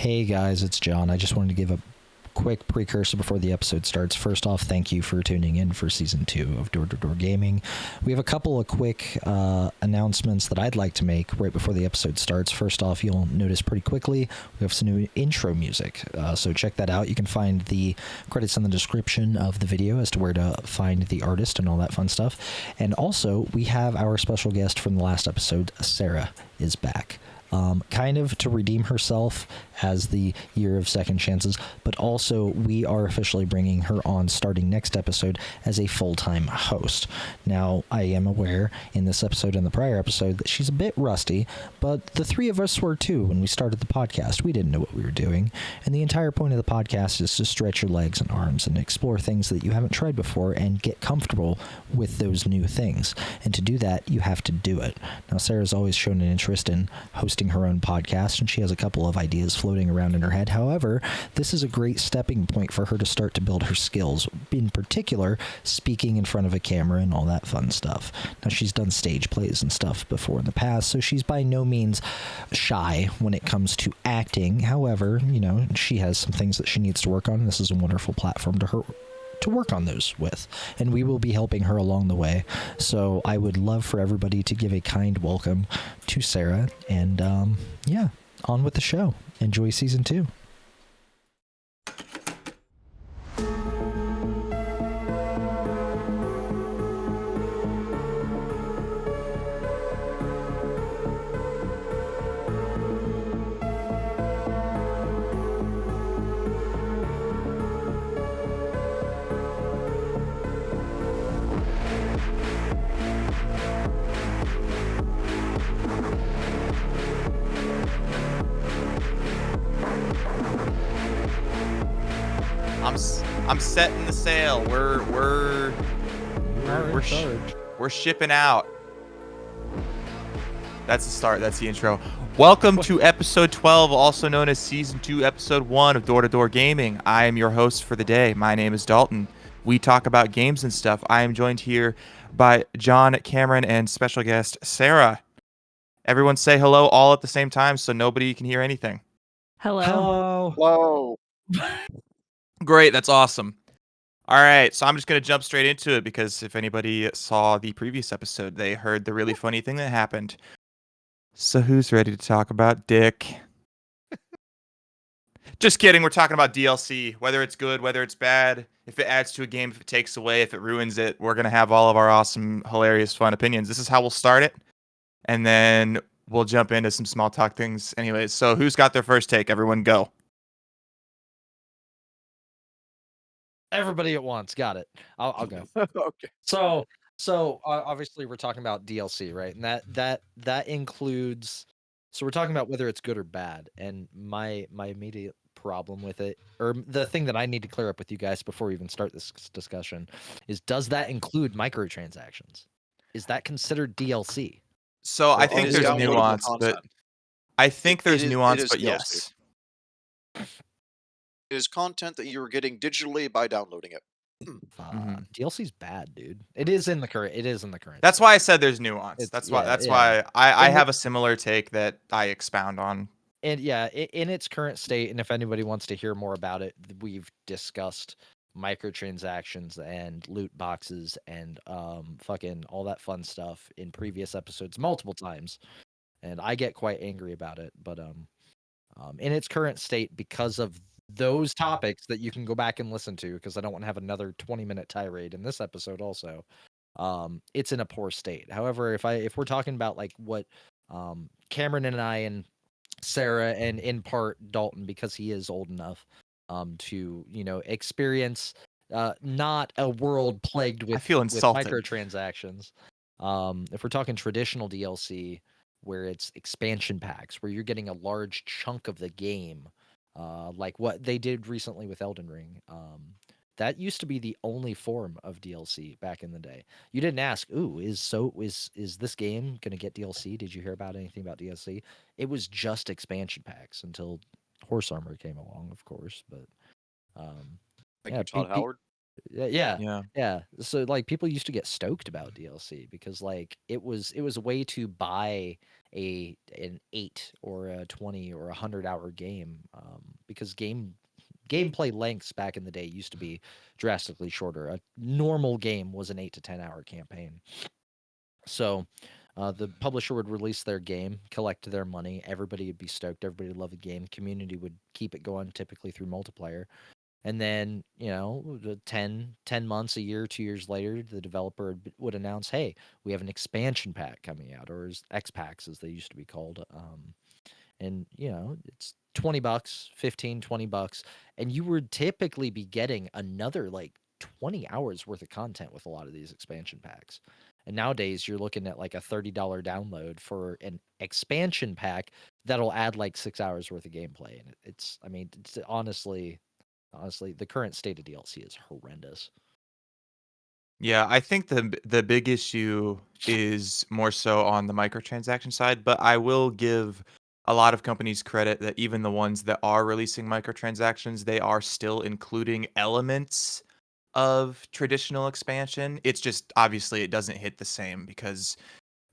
Hey guys, it's John. I just wanted to give a quick precursor before the episode starts. First off, thank you for tuning in for Season 2 of Door to Door Gaming. We have a couple of quick announcements that I'd like to make right before the episode starts. First off, you'll notice pretty quickly we have some new intro music, so check that out. You can find the credits in the description of the video as to where to find the artist and all that fun stuff. And also, we have our special guest from the last episode, Sarah, is back. Kind of to redeem herself as the year of second chances, but also we are officially bringing her on starting next episode as a full-time host. Now, I am aware in this episode and the prior episode that she's a bit rusty, but the three of us were too when we started the podcast. We didn't know what we were doing, and the entire point of the podcast is to stretch your legs and arms and explore things that you haven't tried before and get comfortable with those new things. And to do that, you have to do it. Now, Sarah's always shown an interest in hosting her own podcast, and she has a couple of ideas floating around in her head. However, this is a great stepping point for her to start to build her skills, in particular, speaking in front of a camera and all that fun stuff. Now, she's done stage plays and stuff before in the past, so she's by no means shy when it comes to acting. However, you know, she has some things that she needs to work on, and this is a wonderful platform to work on those with, and we will be helping her along the way. So I would love for everybody to give a kind welcome to Sarah, and yeah, on with the show. Enjoy season 2. I'm setting the sail. We're shipping out. That's the start. That's the intro. Welcome to episode 12, also known as season 2, episode 1 of Door to Door Gaming. I am your host for the day. My name is Dalton. We talk about games and stuff. I am joined here by John, Cameron, and special guest Sarah. Everyone say hello all at the same time so nobody can hear anything. Hello. Whoa. Great, that's awesome. All right, so I'm just going to jump straight into it because if anybody saw the previous episode, they heard the really funny thing that happened. So who's ready to talk about Dick? Just kidding, we're talking about DLC, whether it's good, whether it's bad, if it adds to a game, if it takes away, if it ruins it. We're going to have all of our awesome, hilarious, fun opinions. This is how we'll start it, and then we'll jump into some small talk things. Anyways, so who's got their first take? Everyone go. Everybody at once. Got it. I'll go. Okay. So obviously we're talking about DLC, right? And that includes. So we're talking about whether it's good or bad. And my immediate problem with it, or the thing that I need to clear up with you guys before we even start this discussion, is does that include microtransactions? Is that considered DLC? So I think there's nuance, but I think there's nuance, but yes. It is content that you're getting digitally by downloading it. DLC's bad, dude. It is in the current. That's why I said there's nuance. That's why I have a similar take that I expound on. And yeah, in its current state, and if anybody wants to hear more about it, we've discussed microtransactions and loot boxes and fucking all that fun stuff in previous episodes multiple times, and I get quite angry about it. But in its current state, because of those topics that you can go back and listen to, because I don't want to have another 20-minute tirade in this episode also, it's in a poor state. However, if we're talking about like what Cameron and I and Sarah and in part Dalton, because he is old enough to, you know, experience not a world plagued with microtransactions. If we're talking traditional DLC where it's expansion packs, where you're getting a large chunk of the game, like what they did recently with Elden Ring. That used to be the only form of DLC back in the day. You didn't ask, "Ooh, is this game gonna get DLC? Did you hear about anything about DLC?" It was just expansion packs until Horse Armor came along, of course. But Thank you, Todd Howard. Yeah. So like people used to get stoked about DLC because like it was a way to buy an 8 or a 20 or 100 hour game because gameplay lengths back in the day used to be drastically shorter. A normal game was an 8 to 10 hour campaign. So the publisher would release their game, collect their money. Everybody would be stoked. Everybody would love the game. Community would keep it going, typically through multiplayer. And then, 10 months, a year, 2 years later, the developer would announce, hey, we have an expansion pack coming out, or X packs as they used to be called. And, it's $20, 15, $20. And you would typically be getting another like 20 hours worth of content with a lot of these expansion packs. And nowadays you're looking at like a $30 download for an expansion pack that'll add like 6 hours worth of gameplay. And it's honestly, the current state of DLC is horrendous. Yeah, I think the big issue is more so on the microtransaction side, but I will give a lot of companies credit that even the ones that are releasing microtransactions, they are still including elements of traditional expansion. It's just obviously it doesn't hit the same because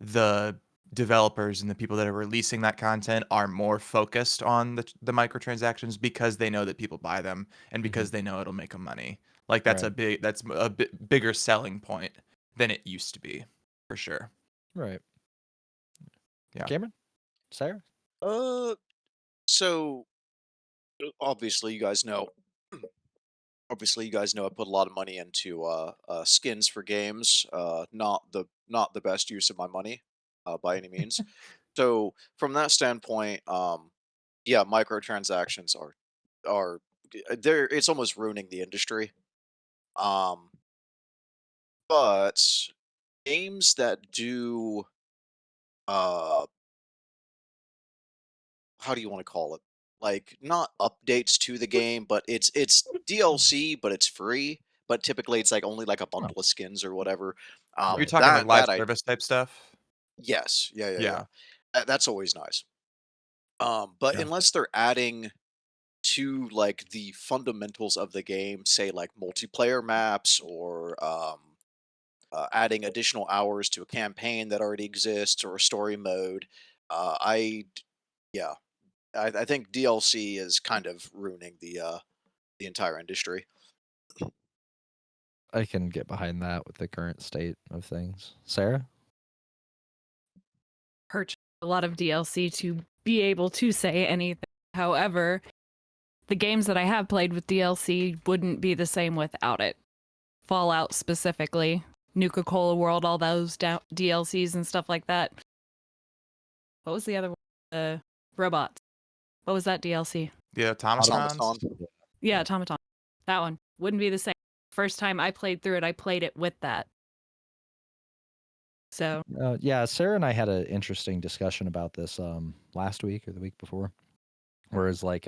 the developers and the people that are releasing that content are more focused on the microtransactions because they know that people buy them and because they know it'll make them money. Like that's Right. that's a bigger selling point than it used to be, for sure. Right. Yeah. Cameron? Sarah? So obviously you guys know. Obviously, you guys know I put a lot of money into skins for games. Not the best use of my money, by any means. So from that standpoint, yeah, microtransactions are they're it's almost ruining the industry. Um, but games that do uh how do you want to call it? Like not updates to the game, but it's DLC, but it's free. But typically, it's like only like a Oh. bundle of skins or whatever. You're Right. talking like That live that I service type stuff? yes, yeah, yeah, yeah. Yeah. That's always nice. But Yeah. unless they're adding to like the fundamentals of the game, say like multiplayer maps or adding additional hours to a campaign that already exists or a story mode, yeah, I think DLC is kind of ruining the entire industry. I can get behind that with the current state of things. Sarah? Purchase a lot of DLC to be able to say anything. However, the games that I have played with DLC wouldn't be the same without it. Fallout specifically, Nuka Cola World, all those DLCs and stuff like that. What was the other one? Robots. What was that DLC? The automatons? Automaton. Yeah, Automaton. That one wouldn't be the same. First time I played through it, I played it with that. So Yeah, Sarah and I had an interesting discussion about this last week or the week before. Whereas like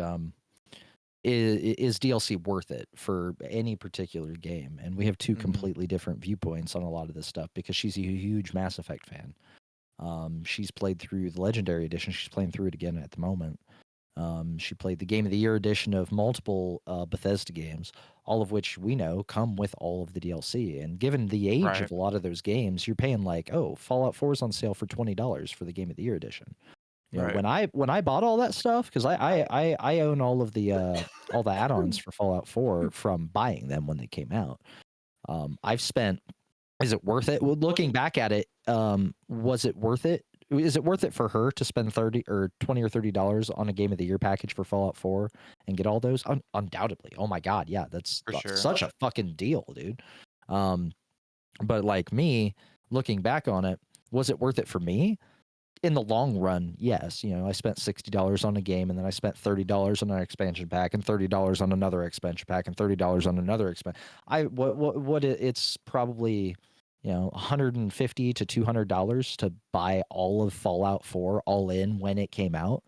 is DLC worth it for any particular game? And we have two completely different viewpoints on a lot of this stuff because she's a huge Mass Effect fan. She's played through the Legendary Edition. She's playing through it again at the moment. She played the Game of the Year edition of multiple Bethesda games, all of which we know come with all of the DLC. And given the age Right. of a lot of those games, you're paying like, oh, Fallout 4 is on sale for $20 for the Game of the Year edition. You know, Right. when I bought all that stuff, because I own all of the add-ons for Fallout 4 from buying them when they came out. I've spent. Is it worth it? Well, looking back at it, was it worth it? Is it worth it for her to spend $30 or $20 or $30 on a Game of the Year package for Fallout 4 and get all those? Undoubtedly. Oh my god, yeah, that's For sure. such a fucking deal, dude. But like me, looking back on it, was it worth it for me? In the long run, yes. You know, I spent $60 on a game, and then I spent $30 on an expansion pack, and $30 on another expansion pack, and $30 on another expansion. It's probably, $150 to $200 to buy all of Fallout 4 all in when it came out.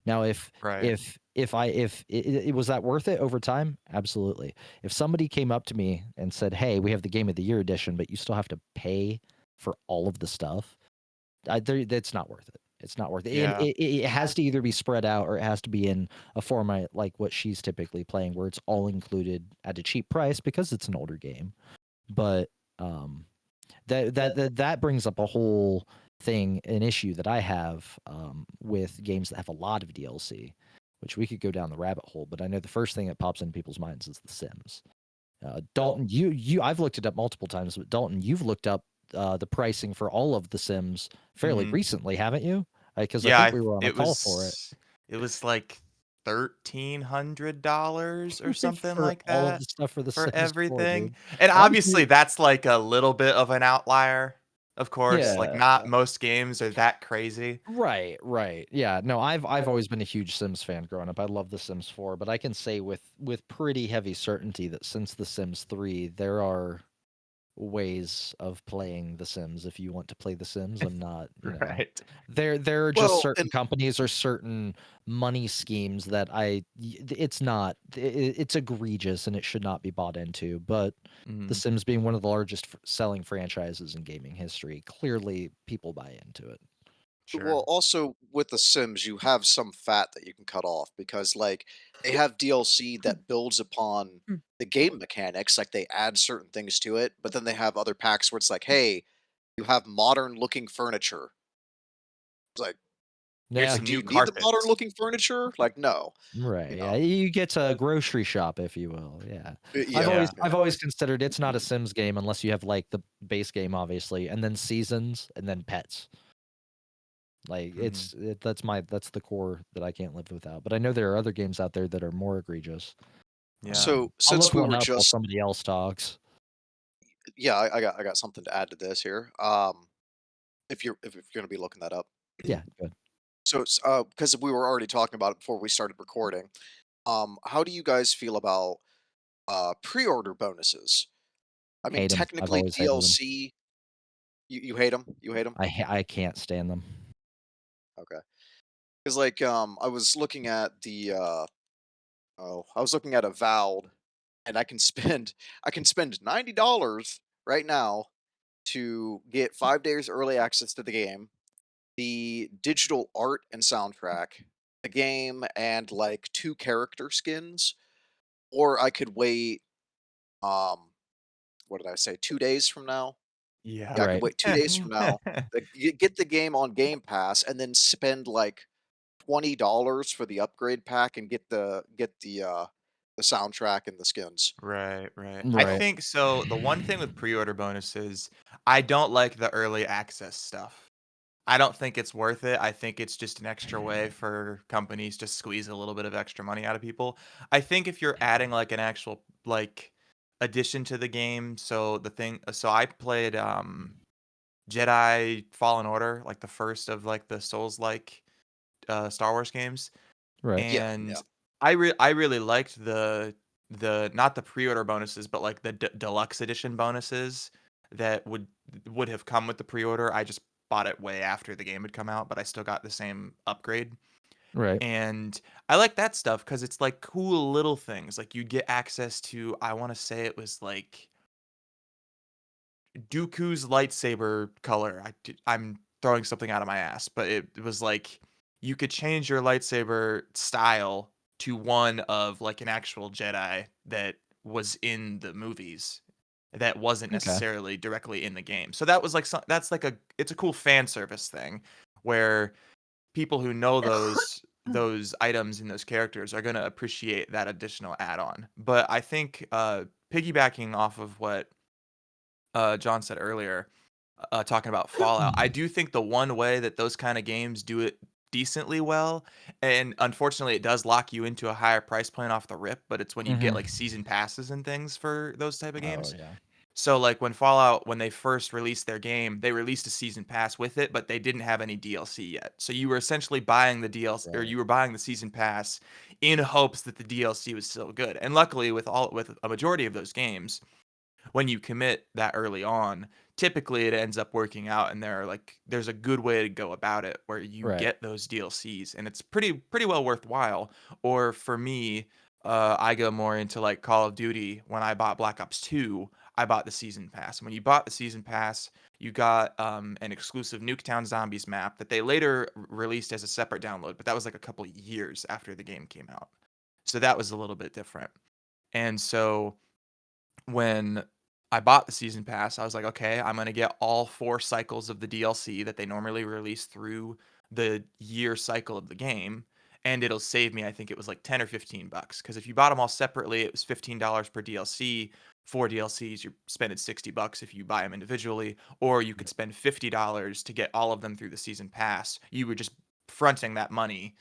Now, if it was that worth it over time, absolutely. If somebody came up to me and said, "Hey, we have the Game of the Year edition, but you still have to pay for all of the stuff," that's not worth it. It's not worth it. Yeah. It has to either be spread out or it has to be in a format like what she's typically playing, where it's all included at a cheap price because it's an older game. But that brings up a whole thing, an issue that I have with games that have a lot of DLC, which we could go down the rabbit hole, but I know the first thing that pops in people's minds is The Sims. Dalton, I've looked it up multiple times, but Dalton, you've looked up the pricing for all of The Sims fairly recently, haven't you? Because I Yeah, think we were on a call for it. it was like $1,300 or something For like all of that the stuff for The for Sims 4, everything. dude. And Honestly, obviously that's like a little bit of an outlier, of course. Like yeah. not most games are that crazy. Right. Yeah, no, I've always been a huge Sims fan growing up. I love The Sims 4, but I can say with pretty heavy certainty that since The Sims 3, there are ways of playing The Sims if you want to play The Sims and not, Right. there are just Well, certain and companies or certain money schemes that it's not it's egregious and it should not be bought into, but The Mhm. Sims being one of the largest selling franchises in gaming history, clearly people buy into it. Sure. well, also with The Sims, you have some fat that you can cut off because, like, they have DLC that builds upon Mm. the game mechanics, like they add certain things to it, but then they have other packs where it's like, hey, you have modern looking furniture. It's Here's Yeah, some do you new need the modern carpets. looking furniture? Like, no, right. you Yeah, know. you get a Uh, grocery shop, if you will. Yeah. I've yeah, always Yeah. yeah. I've always considered it's not a Sims game unless you have like the base game, obviously, and then seasons and then pets. Like Mhm. that's the core that I can't live without. But I know there are other games out there that are more egregious. Yeah. So I'll since look we one were up while just, somebody else talks. yeah, I got something to add to this here. If you're going to be looking that up. Yeah, good. So, because we were already talking about it before we started recording, how do you guys feel about pre-order bonuses? I mean, Hate them. I've technically always hated them. DLC. You hate them? You hate them? I can't stand them. Okay. Because like I was looking at the I was looking at Avowed, and I can spend $90 right now to get 5 days early access to the game, the digital art and soundtrack, the game, and like 2 character skins, or I could wait. What did I say? 2 days from now. Yeah. Yeah, I could Right. wait 2 days from now. Get the game on Game Pass, and then spend like $20 for the upgrade pack, and the soundtrack and the skins. Right, right. I Right. think so. The one thing with pre-order bonuses, I don't like the early access stuff. I don't think it's worth it. I think it's just an extra way for companies to squeeze a little bit of extra money out of people. I think if you're adding like an actual like addition to the game, so I played Jedi Fallen Order, like the first of like the Souls like Star Wars games, Right. Yeah, and yeah. I really liked the not the pre-order bonuses, but like the deluxe edition bonuses that would have come with the pre-order. I just bought it way after the game had come out, but I still got the same upgrade. Right. And I like that stuff because it's like cool little things. Like you'd get access to, I want to say it was like Dooku's lightsaber color. I'm throwing something out of my ass, but it was like you could change your lightsaber style to one of like an actual Jedi that was in the movies that wasn't Okay. necessarily directly in the game. So that was like that's like it's a cool fan service thing where people who know those items and those characters are going to appreciate that additional add-on. But I think piggybacking off of what John said earlier, talking about Fallout. I do think the one way that those kind of games do it decently well, and unfortunately, it does lock you into a higher price point off the rip, but it's when you get Mhm. like season passes and things for those type of Oh games. yeah. So, like when Fallout, when they first released their game, they released a season pass with it, but they didn't have any DLC yet. So you were essentially buying the DLC, or Right. you were buying the season pass in hopes that the DLC was still good. And luckily, with a majority of those games, when you commit that early on, typically it ends up working out and there's a good way to go about it where you Right. get those DLCs and it's pretty well worthwhile. Or for me, I go more into like Call of Duty. When I bought Black Ops 2, I bought the season pass. When you bought the season pass, you got an exclusive Nuketown Zombies map that they later released as a separate download, but that was like a couple years after the game came out. So that was a little bit different. And so when I bought the season pass, I was like, okay, I'm gonna get all 4 cycles of the DLC that they normally release through the year cycle of the game, and it'll save me. I think it was like 10 or 15 bucks. Because if you bought them all separately, it was $15 per DLC. 4 DLCs, you're spending 60 bucks if you buy them individually, or you could spend $50 to get all of them through the season pass. You were just fronting that money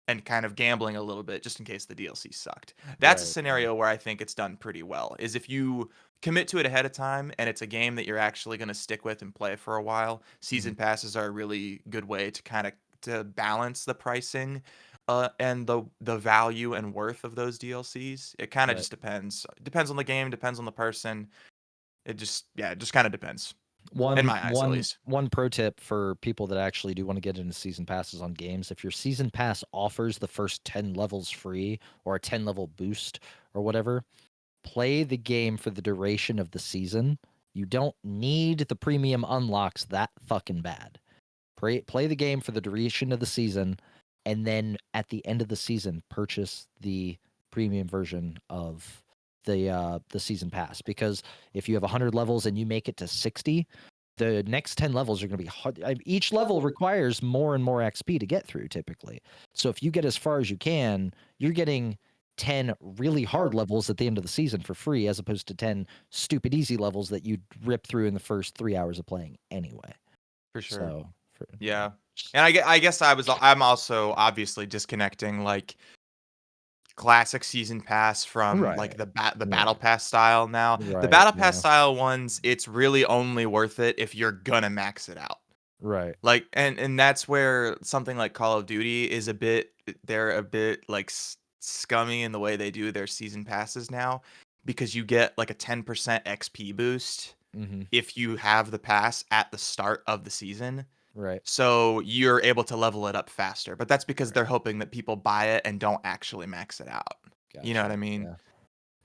and kind of gambling a little bit just in case the DLC sucked. That's a Right. scenario where I think it's done pretty well. Is if you commit to it ahead of time and it's a game that you're actually going to stick with and play for a while, season passes are a really good way to kind of to balance the pricing and the value and worth of those DLCs. It kind of Right. just depends. Depends on the game, depends on the person. It just kind of depends. In my eyes, at least. One pro tip for people that actually do want to get into season passes on games: if your season pass offers the first 10 levels free or a 10 level boost or whatever, play the game for the duration of the season. You don't need the premium unlocks that fucking bad. Play the game for the duration of the season, and then at the end of the season, purchase the premium version of the season pass. Because if you have 100 levels and you make it to 60, the next 10 levels are going to be hard. Each level requires more and more XP to get through, typically. So if you get as far as you can, you're getting 10 really hard levels at the end of the season for free, as opposed to 10 stupid easy levels that you'd rip through in the first 3 hours of playing anyway. For sure. So, Yeah. And I guess I'm also obviously disconnecting like classic season pass from like the battle pass style now. The Right, battle pass yeah. style ones, it's really only worth it if you're gonna max it out. Right. Like and that's where something like Call of Duty is they're a bit like scummy in the way they do their season passes now, because you get like a 10% XP boost Mm-hmm. if you have the pass at the start of the season. Right. So you're able to level it up faster. But that's because they're hoping that people buy it and don't actually max it out. You know what I Gotcha, mean? yeah.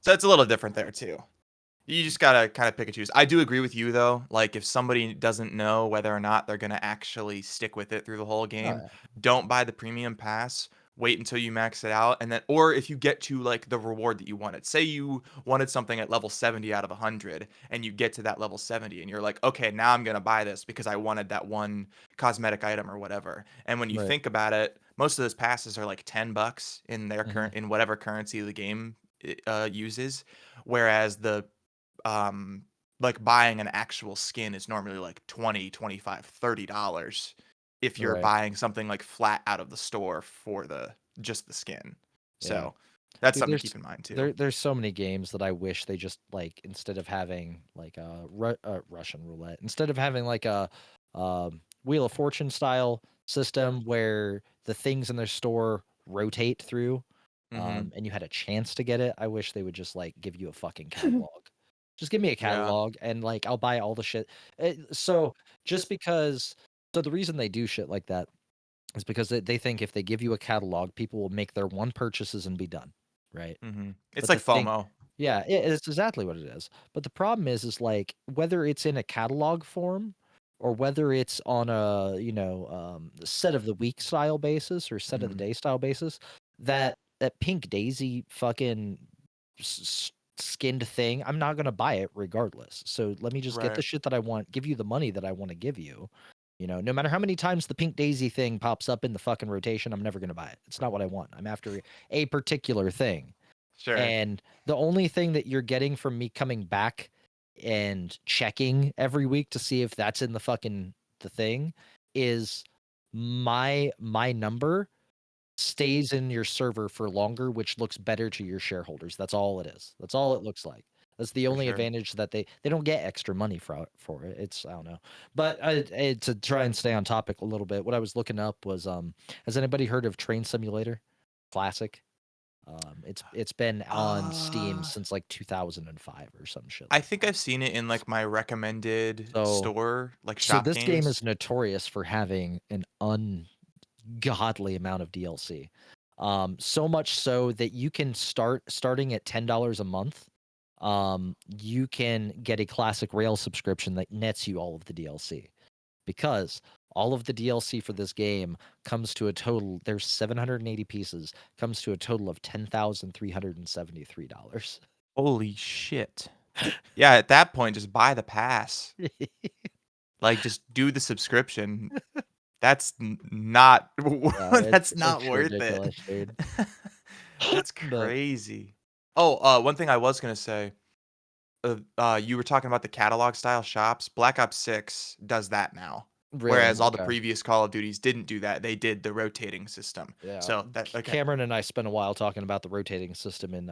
So it's a little different there too. You just gotta kind of pick and choose. I do agree with you though. Like if somebody doesn't know whether or not they're gonna actually stick with it through the whole game, yeah. don't buy the premium pass. Wait until you max it out, and then, or if you get to like the reward that you wanted. Say you wanted something at level 70 out of 100, and you get to that level 70, and you're like, okay, now I'm gonna buy this because I wanted that one cosmetic item or whatever. And when you Right. think about it, most of those passes are like $10 in their Mhm. current in whatever currency the game uses, whereas the like buying an actual skin is normally like 20, 25, $30 if you're Right. buying something like flat out of the store for just the skin. Yeah. So that's Dude, something to keep in mind too. there's so many games that I wish they just, like, instead of having like a Russian roulette, instead of having like a Wheel of Fortune style system where the things in their store rotate through, Mhm. and you had a chance to get it, I wish they would just like give you a fucking catalog. Just give me a Yeah. catalog and like I'll buy all the shit. So just because, so the reason they do shit like that is because they think if they give you a catalog, people will make their one purchases and be done, right? Mhm. It's But like the thing, FOMO. yeah, it's exactly what it is. But the problem is like whether it's in a catalog form or whether it's on a set of the week style basis or set of the Mhm. day style basis, that Pink Daisy fucking skinned thing, I'm not gonna buy it regardless. So let me just get the Right. shit that I want, give you the money that I want to give you. No matter how many times the Pink Daisy thing pops up in the fucking rotation, I'm never gonna buy it. It's not what I want. I'm after a particular thing. Sure. And the only thing that you're getting from me coming back and checking every week to see if that's in the thing is my number stays in your server for longer, which looks better to your shareholders. That's all it is. That's all it looks like. That's the For only sure. advantage that they don't get extra money for it. It's, I don't know. But to try and stay on topic a little bit, what I was looking up was has anybody heard of Train Simulator Classic? It's been on Steam Uh, since like 2005 or some shit I like think that. I've seen it in like my recommended So store, like so shop this game games. is notorious for having an ungodly amount of DLC. So much so that you can starting at $10 a month. You can get a classic rail subscription that nets you all of the DLC, because all of the DLC for this game comes to a total, there's 780 pieces, comes to a total of $10,373. Holy shit. Yeah, at that point, just buy the pass. Like, just do the subscription. That's not that's it's not worth ridiculous, it. dude. That's But crazy. Oh, one thing I was gonna say. You were talking about the catalog style shops. Black Ops 6 does that now. really, Whereas all the okay. previous Call of Duties didn't do that. They did the rotating system. Yeah. So that okay. Cameron and I spent a while talking about the rotating system in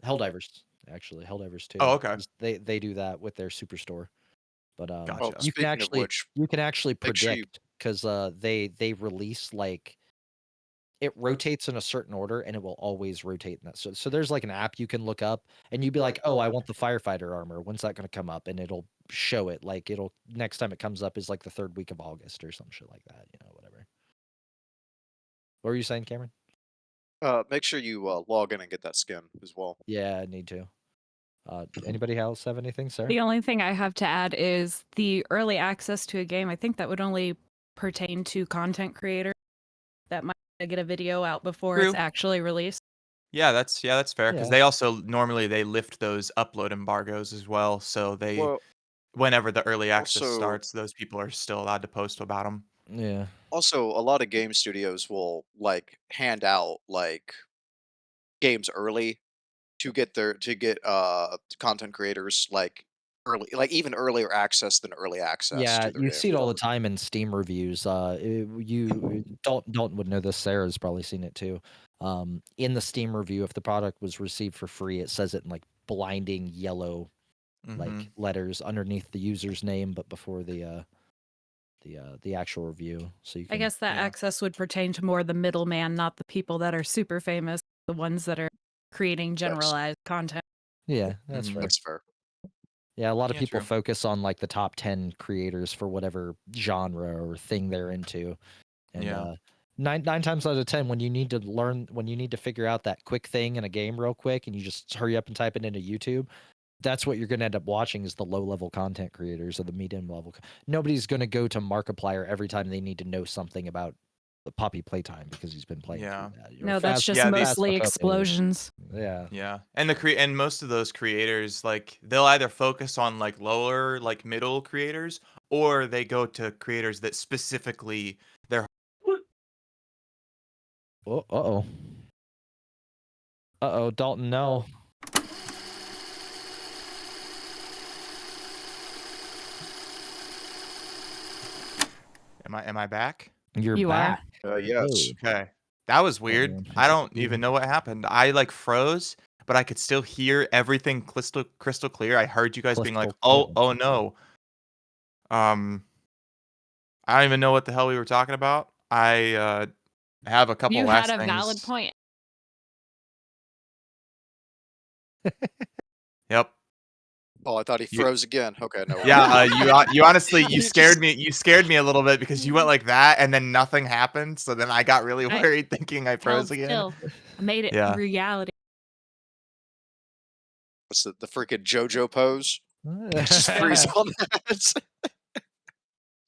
Helldivers. Actually, Helldivers 2. Oh, okay. They do that with their superstore. But Gotcha. Oh, you can speaking of which, actually make sure you predict because they release like it rotates in a certain order and it will always rotate in that. So there's like an app you can look up and you'd be like, oh, I want the firefighter armor. When's that going to come up? And it'll show it. Like it'll next time it comes up is like the 3rd week of August or some shit like that. You know, whatever. What were you saying, Cameron? make sure you log in and get that skin as well. Yeah, I need to. Anybody else have anything, sir? The only thing I have to add is the early access to a game. I think that would only pertain to content creators that might get a video out before True. it's actually released. Yeah, that's fair because Yeah. they also normally they lift those upload embargoes as well. So they Well, whenever the early access also, starts, those people are still allowed to post about them. Yeah. also a lot of game studios will like hand out like games early to get content creators like early, like even earlier access than early access Yeah, to their you game. see it all the time in Steam reviews. Dalton would know this. Sarah's probably seen it too. In the Steam review, if the product was received for free, it says it in like blinding yellow like Mhm. letters underneath the user's name, but before the actual review. So you I can. guess that yeah. access would pertain to more the middleman, not the people that are super famous, the ones that are creating Yes, generalized content. Yeah, that's Mhm. fair. that's fair. Yeah, a lot of Yeah, people true. focus on like the top 10 creators for whatever genre or thing they're into. And Yeah. nine times out of 10, when you need to figure out that quick thing in a game real quick, and you just hurry up and type it into YouTube, that's what you're going to end up watching is the low level content creators or the medium level. Nobody's going to go to Markiplier every time they need to know something about the Poppy playtime because he's been playing Yeah. through that. No, that's just Yeah, mostly Phasmophobia. explosions. Yeah. Yeah. And and most of those creators like they'll either focus on like lower like middle creators or they go to creators that specifically their Oh, uh-oh. Uh-oh, Dalton, no. Am I back? You're You are. back. Yes. Okay. That was weird. man. I don't even know what happened. I like froze, but I could still hear everything crystal clear. I heard you guys being like, Crystal "Oh no." I don't even know what the hell we were talking about. I have a couple You had last a valid things. point. Yep. Oh, I thought he You, froze again. Okay, no. yeah, you honestly you You scared just- me. You scared me a little bit because you went like that and then nothing happened. So then I got really I worried thinking I held froze again. still. I made it Yeah. reality. What's the freaking JoJo pose? Just freeze on that.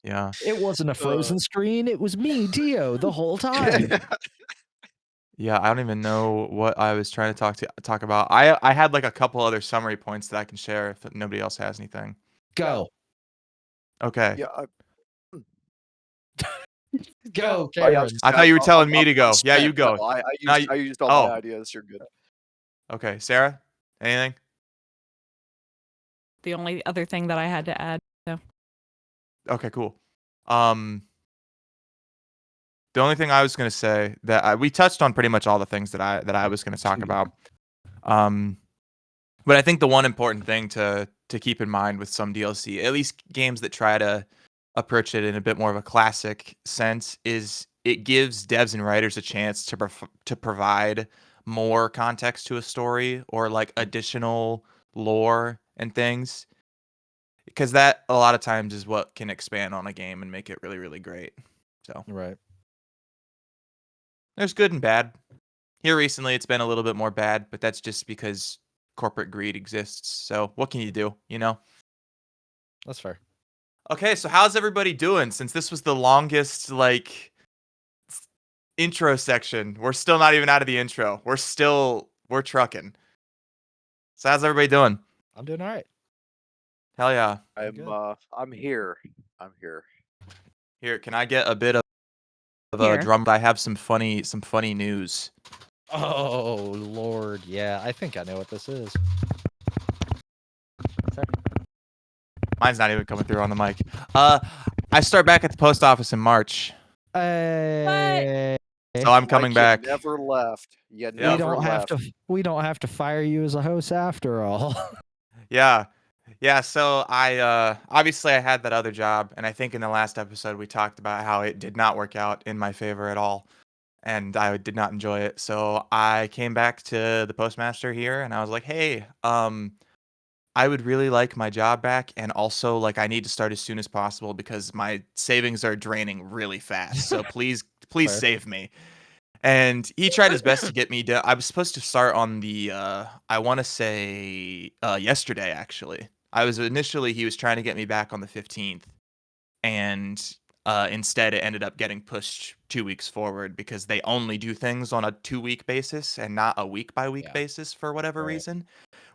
Yeah. It wasn't a frozen screen. It was me, Dio, the whole time. Yeah, I don't even know what I was trying to talk about. I had like a couple other summary points that I can share if nobody else has anything. Go. Okay. Yeah, Go, I was Cameron. just I thought you were telling me to go. Yeah, you go. No, I No, used all oh, my ideas. You're good. okay. Sarah, anything? The only other thing that I had to add. So Okay, cool. The only thing I was gonna say that we touched on pretty much all the things that I was gonna talk about. But I think the one important thing to keep in mind with some DLC, at least games that try to approach it in a bit more of a classic sense, is it gives devs and writers a chance to provide more context to a story or like additional lore and things, because that a lot of times is what can expand on a game and make it really, really great. So Right. there's good and bad. Here recently, it's been a little bit more bad, but that's just because corporate greed exists. So what can you do, you know? That's fair. Okay, so how's everybody doing? Since this was the longest, like, intro section, we're still not even out of the intro. We're trucking. So how's everybody doing? I'm doing all right. Hell yeah. Good. I'm here. I'm here. Here, can I get a bit of a Here. drum? I have some funny news. Oh Lord, yeah. I think I know what this is. Mine's not even coming through on the mic. I start back at the post office in March, Hey, so I'm coming Like back. You never left. You Yep. never left. we don't have to fire you as a host after all. Yeah. So I obviously I had that other job, and I think in the last episode we talked about how it did not work out in my favor at all, and I did not enjoy it. So I came back to the postmaster here, and I was like, "Hey, I would really like my job back, and also like I need to start as soon as possible because my savings are draining really fast. So please Fair. save me." And he tried his best to get me to. I was supposed to start on the I want to say yesterday actually. He was trying to get me back on the 15th, and instead it ended up getting pushed 2 weeks forward because they only do things on a 2 week basis and not a week by week Yeah. basis for whatever Right. reason,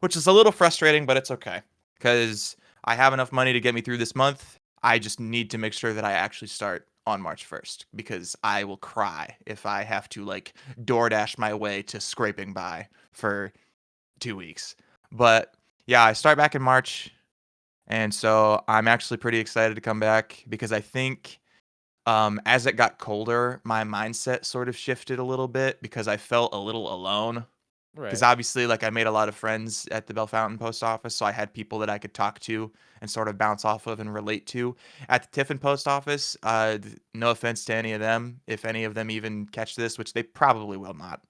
which is a little frustrating, but it's okay because I have enough money to get me through this month. I just need to make sure that I actually start on March 1st because I will cry if I have to like DoorDash my way to scraping by for 2 weeks. But yeah, I start back in March. And so I'm actually pretty excited to come back because I think as it got colder, my mindset sort of shifted a little bit because I felt a little alone. Because Right. obviously, like I made a lot of friends at the Bell Fountain post office, so I had people that I could talk to and sort of bounce off of and relate to. At the Tiffin post office, no offense to any of them, if any of them even catch this, which they probably will not.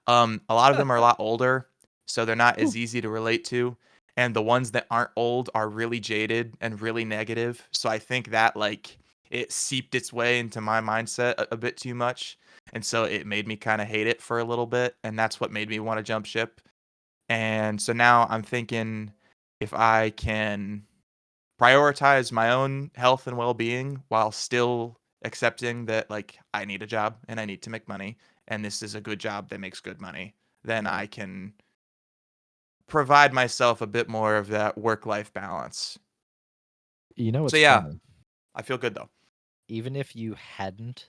A lot of them are a lot older, so they're not as easy to relate to. And the ones that aren't old are really jaded and really negative. So I think that like it seeped its way into my mindset a bit too much. And so it made me kind of hate it for a little bit. And that's what made me want to jump ship. And so now I'm thinking if I can prioritize my own health and well being while still accepting that like I need a job and I need to make money and this is a good job that makes good money, then Right. I can provide myself a bit more of that work life balance. You know So what's yeah, funny? I feel good though. Even if you hadn't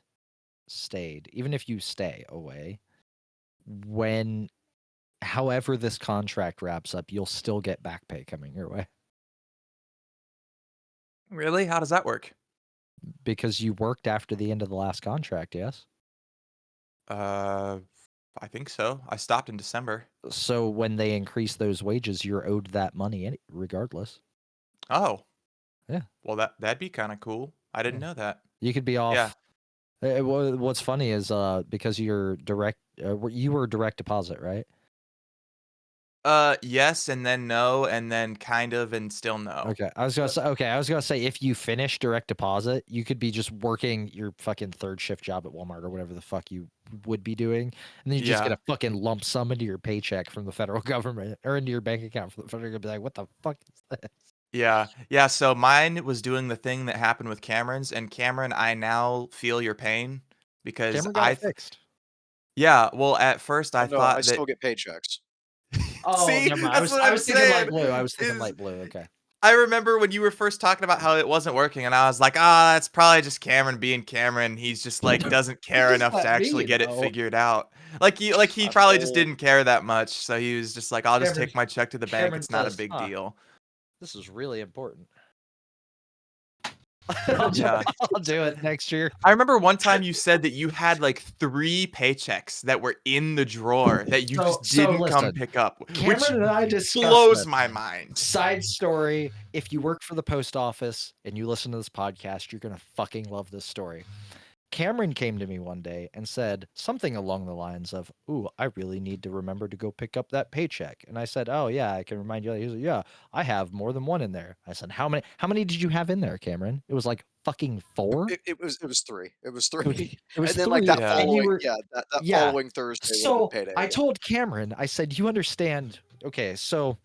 stayed, even if you stay away, when however this contract wraps up, you'll still get back pay coming your way Really? How does that work? because you worked after the end of the last contract, yes? Uh I think so. I stopped in December. So when they increase those wages, you're owed that money regardless. Oh. Yeah. Well that'd be kind of cool. I didn't Yeah. know that. You could be off. Yeah. What's funny is because you're direct, you were direct deposit, right? Yes, and then no, and then kind of, and still no. Okay, I was gonna say if you finish direct deposit, you could be just working your fucking third shift job at Walmart or whatever the fuck you would be doing, and then you just get Yeah. a fucking lump sum into your paycheck from the federal government or into your bank account from the federal government. Be like, what the fuck is this? Yeah. So mine was doing the thing that happened with Cameron's, and Cameron, I now feel your pain because Cameron got it fixed. yeah. Well, at first Oh I no, I thought that. still get paychecks. Oh, See, never mind. that's what I I'm was thinking light saying. blue. I was thinking Is light blue. Okay. I remember when you were first talking about how it wasn't working, and I was like, ah, that's probably just Cameron being Cameron. He's just like doesn't What care does enough to that actually mean, get it though? figured out. He I'm probably just old. didn't care that much. So he was just like, I'll just Cameron, take my check to the bank. Cameron It's not a says, big deal. this is really important. Yeah. I'll do it next year. I remember one time you said that you had like 3 paychecks that were in the drawer that you just So didn't come listen, pick up, which Cameron and I discussed blows this. my mind. Side story, if you work for the post office and you listen to this podcast, you're going to fucking love this story. Cameron came to me one day and said something along the lines of, "Ooh, I really need to remember to go pick up that paycheck." And I said, "Oh yeah, I can remind you." He was like, "Yeah, I have more than one in there." I said, "How many? How many did you have in there, Cameron?" It was like fucking 4. It was 3. It was It was, 3. it was And then like 3, that Yeah. and you following were that yeah. following Thursday would have So been payday. I Yeah. told Cameron, I said, "You understand? Okay, so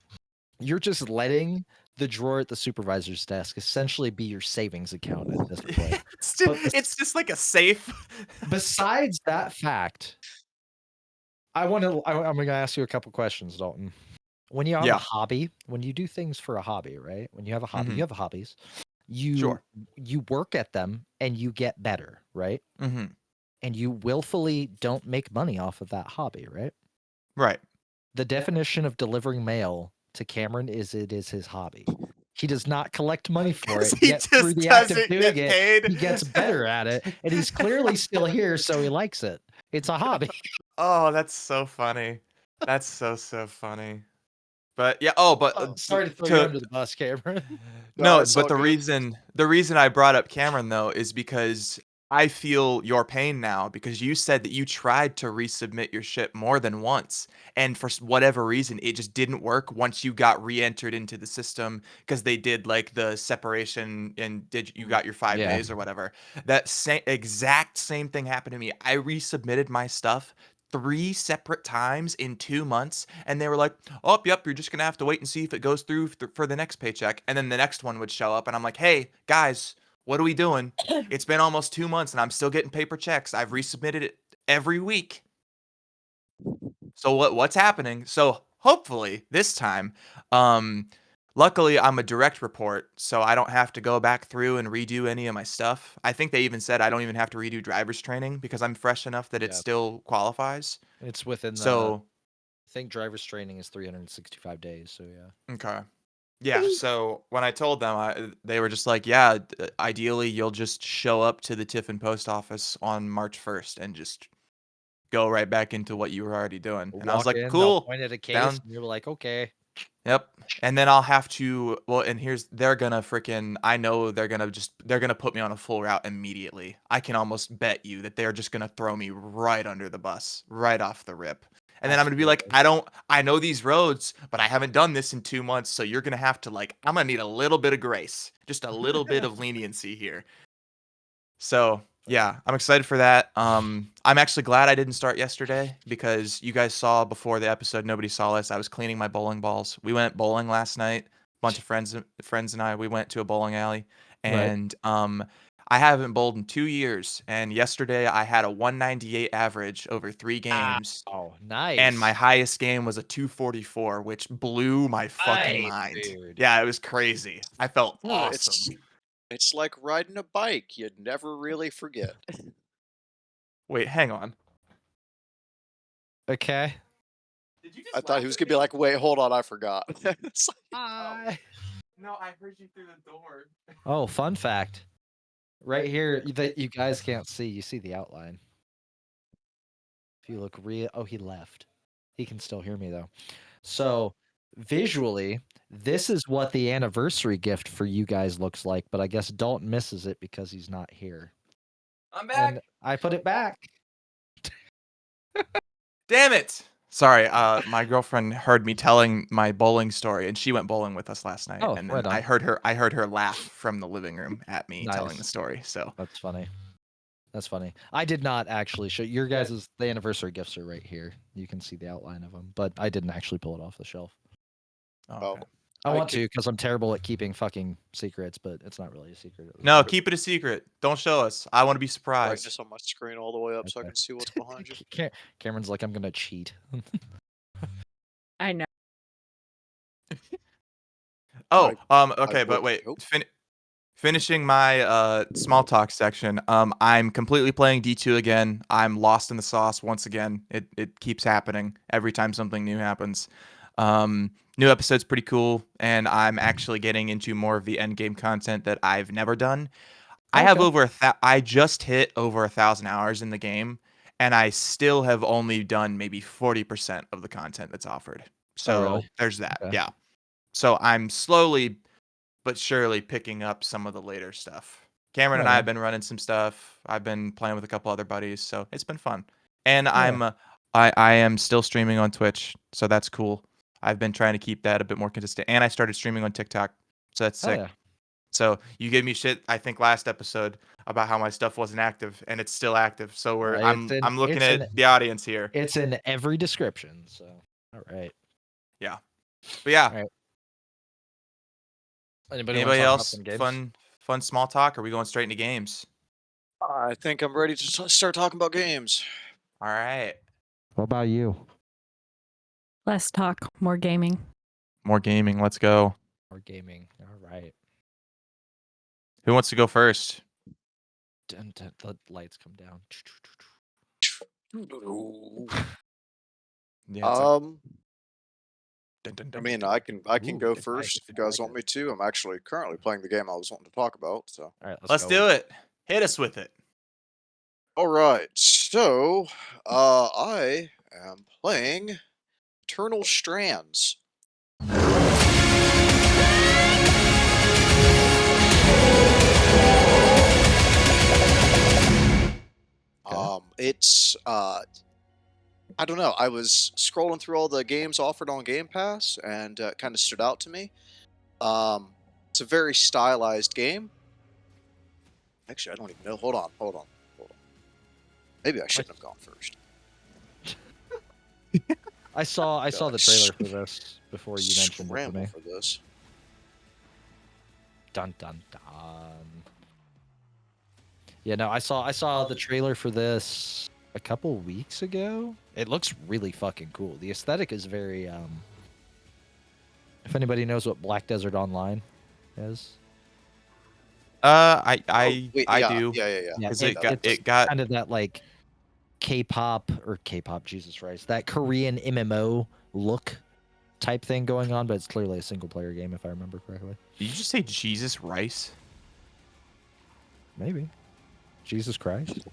you're just letting the drawer at the supervisor's desk essentially be your savings account at this point." But It's just like a safe. besides that fact, I'm gonna ask you a couple questions, Dalton. When you have a Yeah. hobby, when you do things for a hobby, right? When you have a hobby, Mhm. you have hobbies. You Sure. you work at them and you get better, right? Mm-hmm. And you willfully don't make money off of that hobby, right? Right. The definition of delivering mail to Cameron is it is his hobby. He does not collect money for it, He yet through just the act of doesn't doing get it, paid. he gets better at it, and he's clearly still here, so he likes it. It's a hobby. Oh, that's so funny. That's so funny. But yeah. Oh, but Oh, sorry to throw you to under the bus, Cameron. No, no, it's but all the good. reason I brought up Cameron though is because I feel your pain now because you said that you tried to resubmit your shit more than once, and for whatever reason it just didn't work once you got re-entered into the system because they did like the separation and you got your 5 days or whatever. That exact same thing happened to me. I resubmitted my stuff 3 separate times in 2 months, and they were like, "Oh, yep, you're just gonna have to wait and see if it goes through for the next paycheck." And then the next one would show up, and I'm like, "Hey, guys, what are we doing? It's been almost 2 months, and I'm still getting paper checks. I've resubmitted it every week. So what's happening?" So hopefully this time, um, luckily I'm a direct report, so I don't have to go back through and redo any of my stuff. I think they even said I don't even have to redo driver's training because I'm fresh enough that it Yeah. still qualifies. It's within the. So I think driver's training is 365 days. So yeah. okay. Yeah, so when I told them, they were just like, "Yeah, ideally you'll just show up to the Tiffin post office on March 1st and just go right back into what you were already doing." And I was Walk like, in, they'll "Cool, point at a case, down." and you're like, okay. Yep. And then I'll have to, well, and they're gonna freaking, I know they're gonna put me on a full route immediately. I can almost bet you that they're just gonna throw me right under the bus, right off the rip. And then I'm gonna be like, Absolutely. I know these roads, but I haven't done this in 2 months. So you're gonna have to like, I'm gonna need a little bit of grace, just a little bit of leniency here. So yeah, I'm excited for that. I'm actually glad I didn't start yesterday because you guys saw before the episode, nobody saw us. I was cleaning my bowling balls. We went bowling last night. A bunch of friends and I, we went to a bowling alley, Right. and I haven't bowled in 2 years. And yesterday I had a 198 average over 3 games, Oh, and my nice. highest game was a 244, which blew my fucking Nice, mind. dude. Yeah, it was crazy. I felt It's awesome. it's like riding a bike. You'd never really forget. Wait, hang on. Okay. Did you I just thought laugh he was at gonna be me? like, "Wait, hold on, I forgot." It's like, Hi. No, I heard you through the door. Oh, fun fact. Right here that you guys can't see. You see the outline. If you look real, oh, he left. He can still hear me though. So visually, this is what the anniversary gift for you guys looks like, but I guess Dalton misses it because he's not here. I'm And back. I put it back. Damn it. Sorry, my girlfriend heard me telling my bowling story, and she went bowling with us last night. Oh, And then right on. I heard her laugh from the living room at me telling the Nice. story. So That's funny. That's funny. I did not actually show your guys' the anniversary gifts are right here. You can see the outline of them, but I didn't actually pull it off the shelf. oh, okay. I I want could- to because I'm terrible at keeping fucking secrets, but it's not really a secret. No, keep it a secret. Don't show us. I want to be surprised. brightness on my screen all the way up so I Okay. can see what's behind you. Cameron's like, I'm gonna cheat. I know. Oh, I okay, but wouldn't wait. joke. Finishing my small talk section. I'm completely playing D2 again. I'm lost in the sauce once again. It keeps happening every time something new happens. New episode's pretty cool, and I'm actually getting into more of the end game content that I've never done. I have Okay. over I just hit over 1,000 hours in the game, and I still have only done maybe 40% of the content that's offered. Oh, really? So there's that. Okay. Yeah. So I'm slowly but surely picking up some of the later stuff. Cameron and Right I on. have been running some stuff. I've been playing with a couple other buddies, so it's been fun. And Yeah. I am still streaming on Twitch, so that's cool. I've been trying to keep that a bit more consistent, and I started streaming on TikTok, so that's Oh sick. yeah. So you gave me shit, I think last episode about how my stuff wasn't active, and it's still active. So I'm looking it's in at the audience here. it's in every description. So all right. Yeah, but yeah. All right. Anybody want to Anybody talk about else some games? fun small talk? Or are we going straight into games? I think I'm ready to start talking about games. All right. What about you? Less talk, more gaming. More gaming. Let's go. Or gaming. All right. Who wants to go first? Dun, dun, the lights come down. Yeah, it's like, I dun, dun, mean, dun, I dun. can Ooh, go dun, first if you I guys like want it. me to. I'm actually currently playing the game I was wanting to talk about. So, All right, Let's do it. Hit us with it. all right. So, I am playing Eternal Strands. It's I don't know. I was scrolling through all the games offered on Game Pass, and it kind of stood out to me. It's a very stylized game. Actually, I don't even know. Hold on. Maybe I shouldn't have gone first. I saw the Gosh. trailer for this before you mentioned it to Scramble me. for this. Dun dun dun. Yeah, no, I saw the trailer for this a couple weeks ago. It looks really fucking cool. The aesthetic is very if anybody knows what Black Desert Online is. I Yeah, do. yeah. Yeah, Because it's it got kind of that like K-pop, Jesus Christ, that Korean MMO look type thing going on, but it's clearly a single player game if I remember correctly. Did you just say Jesus Rice? Maybe. Jesus Christ.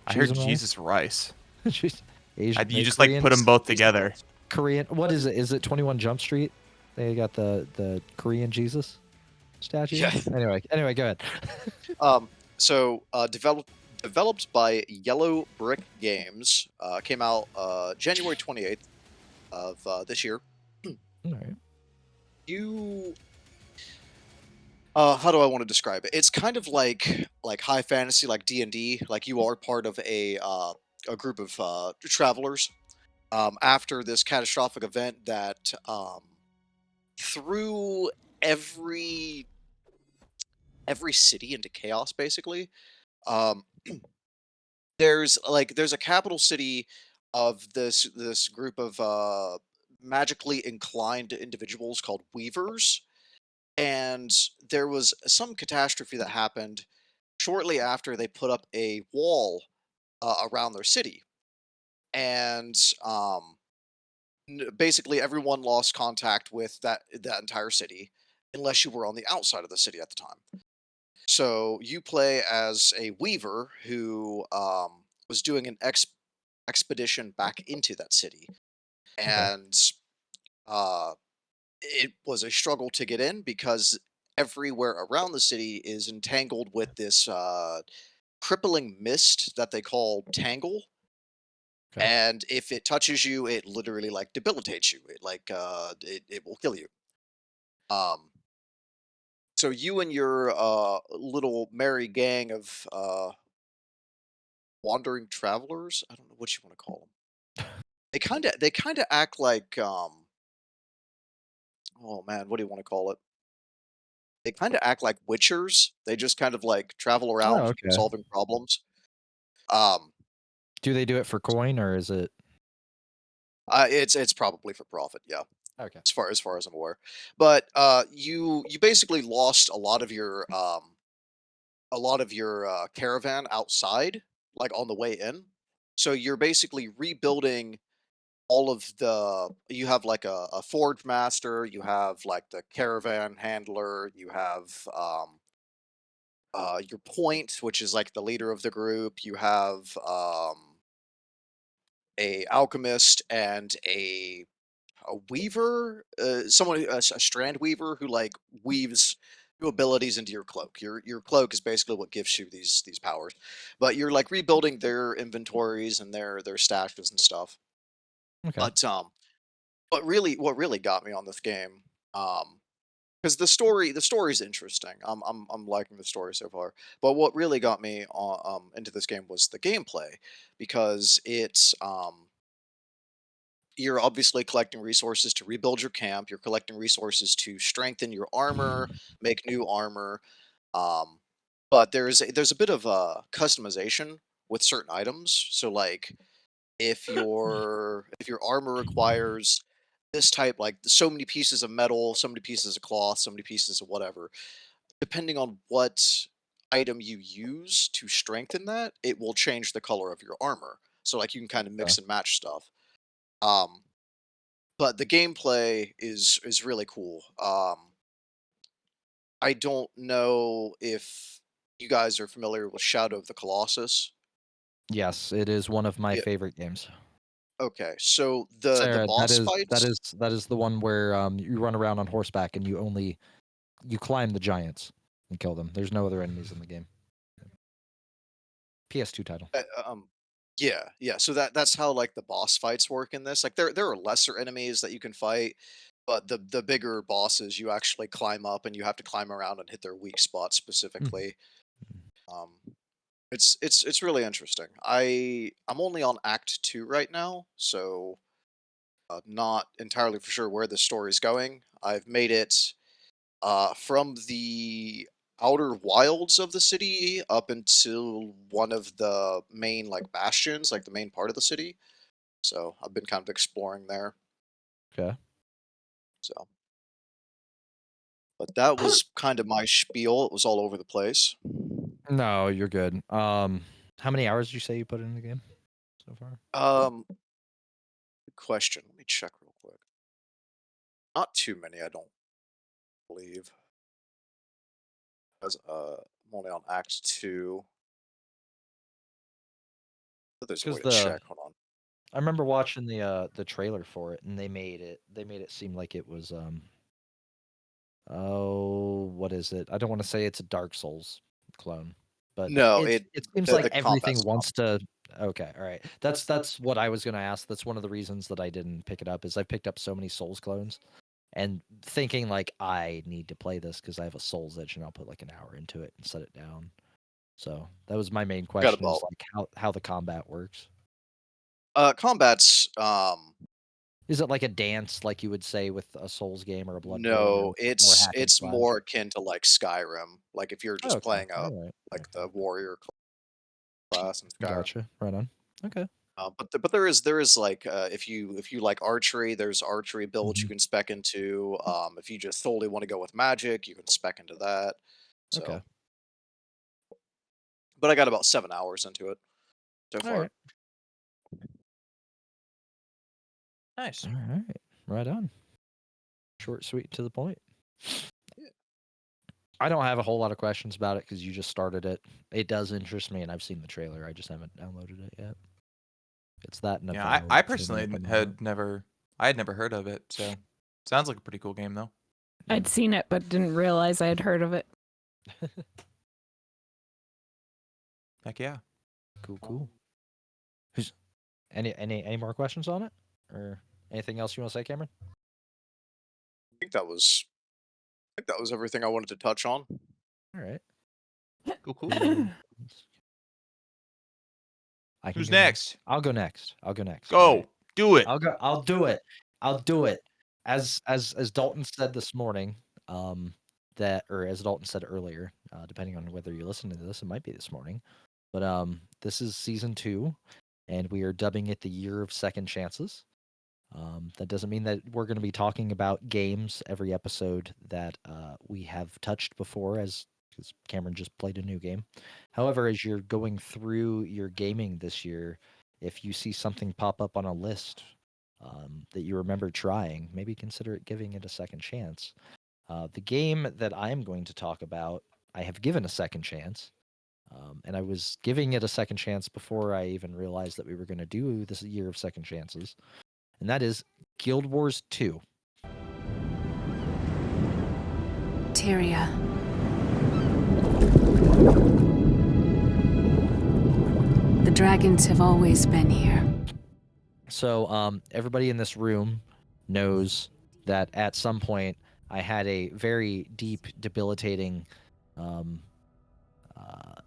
I heard Cheese and rice? Jesus Rice. Asian, You just like put them both together. Korean. What is it? Is it 21 Jump Street? They got the Korean Jesus statue. Yeah. Anyway, go ahead. Developed by Yellow Brick Games. Came out January 28th of this year. All right. How do I want to describe it? It's kind of like high fantasy, like D&D. Like you are part of a group of travelers after this catastrophic event that threw every city into chaos, basically. Um, there's a capital city of this group of magically inclined individuals called Weavers, and there was some catastrophe that happened shortly after they put up a wall around their city, and basically everyone lost contact with that entire city unless you were on the outside of the city at the time. So you play as a weaver who was doing an expedition back into that city, and uh, it was a struggle to get in because everywhere around the city is entangled with this crippling mist that they call Tangle. Okay. And if it touches you, it literally like debilitates you. It will kill you. Um, so you and your little merry gang of wandering travelers, I don't know what you want to call them. They kind of act like oh man, what do you want to call it? They kind of act like witchers. They just kind of like travel Oh, around okay. solving problems. Um, Do they do it for coin or is it? it's probably for profit, yeah. Okay. As far as I'm aware. But you basically lost a lot of your caravan outside, like on the way in. So you're basically rebuilding all of the. You have like a forge master. You have like the caravan handler. You have your point, which is like the leader of the group. You have a alchemist and a weaver, a strand weaver who like weaves new abilities into your cloak. Your cloak is basically what gives you these powers, but you're like rebuilding their inventories and their stashes and stuff. Okay. But what really got me on this game, because the story is interesting. I'm liking the story so far. But what really got me into this game was the gameplay, because it's you're obviously collecting resources to rebuild your camp. You're collecting resources to strengthen your armor, make new armor. Um, but there's a bit of customization with certain items. So like if your armor requires this type, like so many pieces of metal, so many pieces of cloth, so many pieces of whatever, depending on what item you use to strengthen that, it will change the color of your armor. So like you can kind of mix and match stuff. Um, but the gameplay is really cool. I don't know if you guys are familiar with Shadow of the Colossus. Yes, it is one of my Yeah. favorite games. Okay, so the Sarah, boss fights. that is the one where you run around on horseback and you climb the giants and kill them. There's no other enemies in the game. PS2 title. Yeah. So that's how like the boss fights work in this. Like there are lesser enemies that you can fight, but the bigger bosses you actually climb up and you have to climb around and hit their weak spots specifically. Um, it's really interesting. I'm only on Act 2 right now, so not entirely for sure where the story's going. I've made it from the outer wilds of the city up until one of the main like bastions, like the main part of the city. So I've been kind of exploring there. Okay. So, but that was kind of my spiel. It was all over the place. No, you're good. How many hours did you say you put in the game so far? Good question. Let me check real quick. Not too many, I don't believe. As I'm only on Act 2. But there's a way to check. Hold on. I remember watching the trailer for it, and they made it seem like it was oh, what is it? I don't want to say it's a Dark Souls clone, but No, it seems the like the everything combat's wants to. Okay, all right. That's what I was gonna ask. That's one of the reasons that I didn't pick it up is I picked up so many Souls clones, and thinking like I need to play this because I have a Souls itch, and I'll put like an hour into it and set it down. So that was my main got question: is about like how the combat works. combat's Is it like a dance, like you would say with a Souls game or a Bloodborne, or no, more hack and it's slash? more akin to like Skyrim. Like if you're Oh, just okay, playing a all right, like the warrior class in Skyrim. gotcha. Right on. Okay. But there is like if you like archery, there's archery builds you Mhm. can spec into. If you just solely want to go with magic, you can spec into that. Okay. So, but I got about 7 hours into it so All far. right. Nice. All right. Right on. Short, sweet, to the point. I don't have a whole lot of questions about it because you just started it. It does interest me, and I've seen the trailer. I just haven't downloaded it yet. It's that and Yeah, Avowed I for me personally at the moment. I had never heard of it, so sounds like a pretty cool game though. I'd seen it but didn't realize I had heard of it. Heck yeah. Cool. Who's any more questions on it, or anything else you want to say, Cameron? I think that was everything I wanted to touch on. All right. Cool. I can Who's go next? I'll go next. All Go. right. Do it. I'll go. I'll do it. I'll do it. As Dalton said this morning, that or as Dalton said earlier, depending on whether you're listening to this, it might be this morning. But this is season 2, and we are dubbing it the Year of Second Chances. That doesn't mean that we're going to be talking about games every episode that we have touched before, as because Cameron just played a new game. However, as you're going through your gaming this year, if you see something pop up on a list that you remember trying, maybe consider giving it a second chance. The game that I'm going to talk about, I have given a second chance. And I was giving it a second chance before I even realized that we were going to do this Year of Second Chances. And that is Guild Wars 2. Tyria. The dragons have always been here. So everybody in this room knows that at some point I had a very deep, debilitating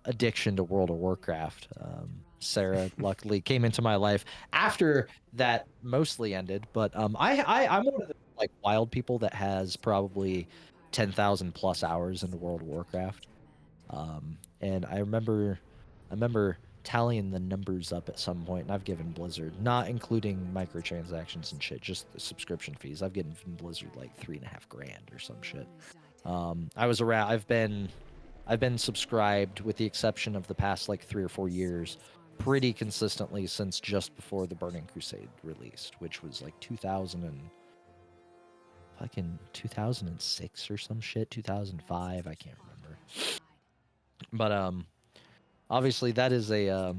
addiction to World of Warcraft. Sarah luckily came into my life after that mostly ended, but I'm one of the like wild people that has probably 10,000 plus hours into World of Warcraft. And I remember tallying the numbers up at some point, and I've given Blizzard, not including microtransactions and shit, just the subscription fees. I've given Blizzard like $3.5 grand or some shit. I was around. I've been subscribed, with the exception of the past like 3 or 4 years, pretty consistently since just before the Burning Crusade released, which was like 2006 or some shit, 2005. I can't remember. But obviously that is a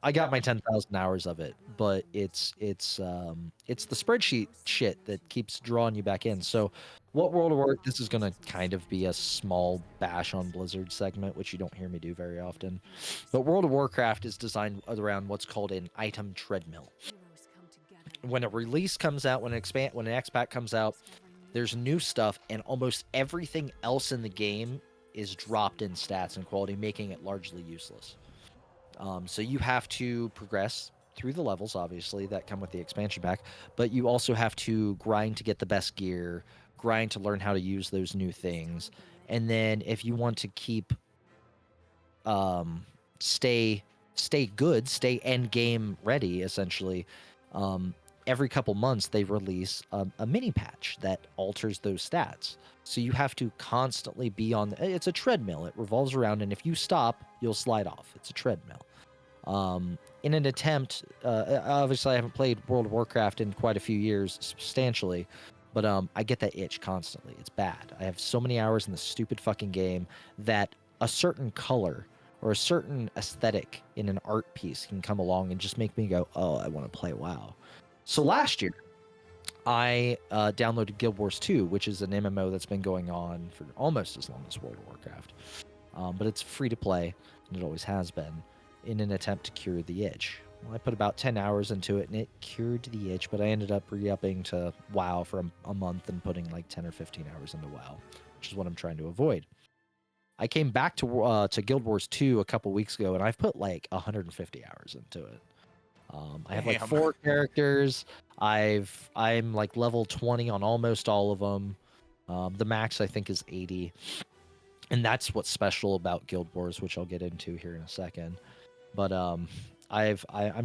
I got my 10,000 hours of it, but it's the spreadsheet shit that keeps drawing you back in. So, what World of War? This is gonna kind of be a small bash on Blizzard segment, which you don't hear me do very often. But World of Warcraft is designed around what's called an item treadmill. When a release comes out, when an X-Pack comes out, there's new stuff, and almost everything else in the game is dropped in stats and quality, making it largely useless. So you have to progress through the levels, obviously, that come with the expansion pack, but you also have to grind to get the best gear, grind to learn how to use those new things, and then if you want to keep stay good, stay end game ready, essentially, every couple months they release a mini patch that alters those stats. So you have to constantly be on it's a treadmill. It revolves around, and if you stop, you'll slide off. It's a treadmill. In an attempt, obviously I haven't played World of Warcraft in quite a few years, substantially, but I get that itch constantly. It's bad. I have so many hours in this stupid fucking game that a certain color or a certain aesthetic in an art piece can come along and just make me go, oh, I want to play WoW. So last year, I downloaded Guild Wars 2, which is an MMO that's been going on for almost as long as World of Warcraft. But it's free to play, and it always has been, in an attempt to cure the itch. Well, I put about 10 hours into it, and it cured the itch, but I ended up re-upping to WoW for a month and putting like 10 or 15 hours into WoW, which is what I'm trying to avoid. I came back to Guild Wars 2 a couple weeks ago, and I've put like 150 hours into it. I have like 4 characters. I'm like level 20 on almost all of them. The max I think is 80, and that's what's special about Guild Wars, which I'll get into here in a second. But I'm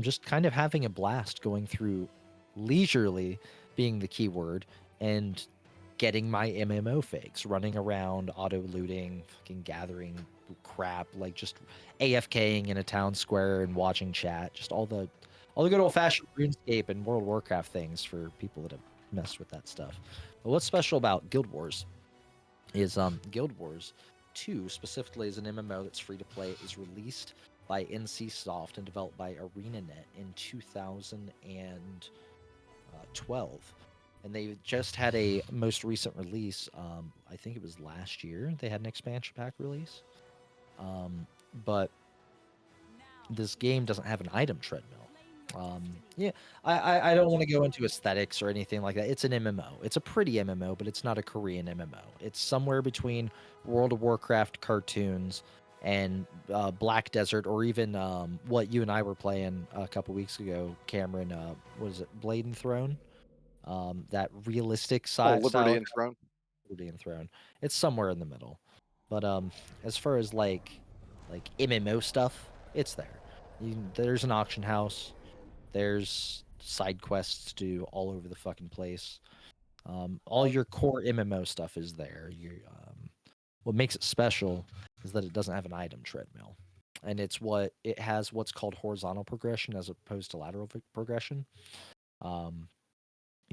just kind of having a blast going through, leisurely being the key word, and getting my MMO fakes, running around, auto looting, fucking gathering crap, like just AFKing in a town square and watching chat, just all the good old fashioned RuneScape and World of Warcraft things for people that have messed with that stuff. But what's special about Guild Wars is Guild Wars 2 specifically is an MMO that's free to play. It was released by NCSoft and developed by ArenaNet in 2012. And they just had a most recent release. I think it was last year. They had an expansion pack release. But this game doesn't have an item treadmill. Yeah, I don't want to go into aesthetics or anything like that. It's an MMO. It's a pretty MMO, but it's not a Korean MMO. It's somewhere between World of Warcraft cartoons and Black Desert, or even what you and I were playing a couple weeks ago, Cameron. What is it, Blade and Throne? That realistic side. Liberty and Throne. Liberty and Throne. It's somewhere in the middle. But as far as like MMO stuff, it's there. There's an auction house. There's side quests to do all over the fucking place. All your core MMO stuff is there. What makes it special is that it doesn't have an item treadmill, and it has what's called horizontal progression as opposed to lateral progression.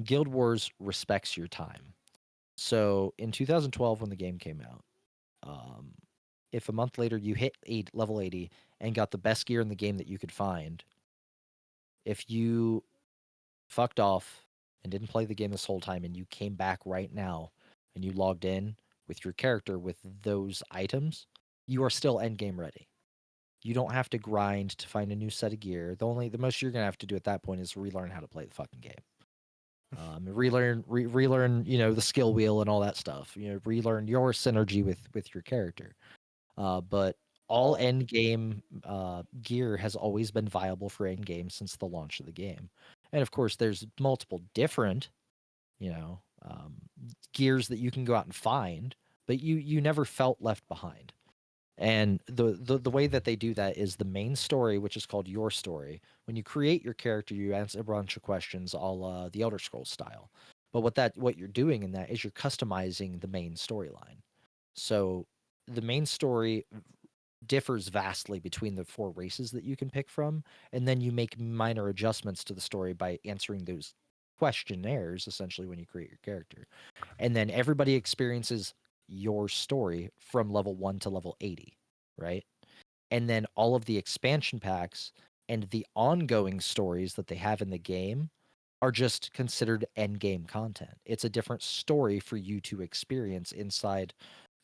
Guild Wars respects your time. So in 2012, when the game came out, if a month later you hit level 80 and got the best gear in the game that you could find, if you fucked off and didn't play the game this whole time and you came back right now and you logged in with your character with those items, you are still end game ready. You don't have to grind to find a new set of gear. The most you're gonna have to do at that point is relearn how to play the fucking game. Relearn, the skill wheel and all that stuff. Relearn your synergy with your character. But all end game gear has always been viable for end game since the launch of the game. And of course, there's multiple different, gears that you can go out and find, but you never felt left behind. And the way that they do that is the main story, which is called Your Story. When you create your character, you answer a bunch of questions, all the Elder Scrolls style. But what you're doing in that is you're customizing the main storyline. So the main story differs vastly between the 4 races that you can pick from, and then you make minor adjustments to the story by answering those questionnaires essentially when you create your character. And then everybody experiences your story from level 1 to level 80, right? And then all of the expansion packs and the ongoing stories that they have in the game are just considered end game content. It's a different story for you to experience inside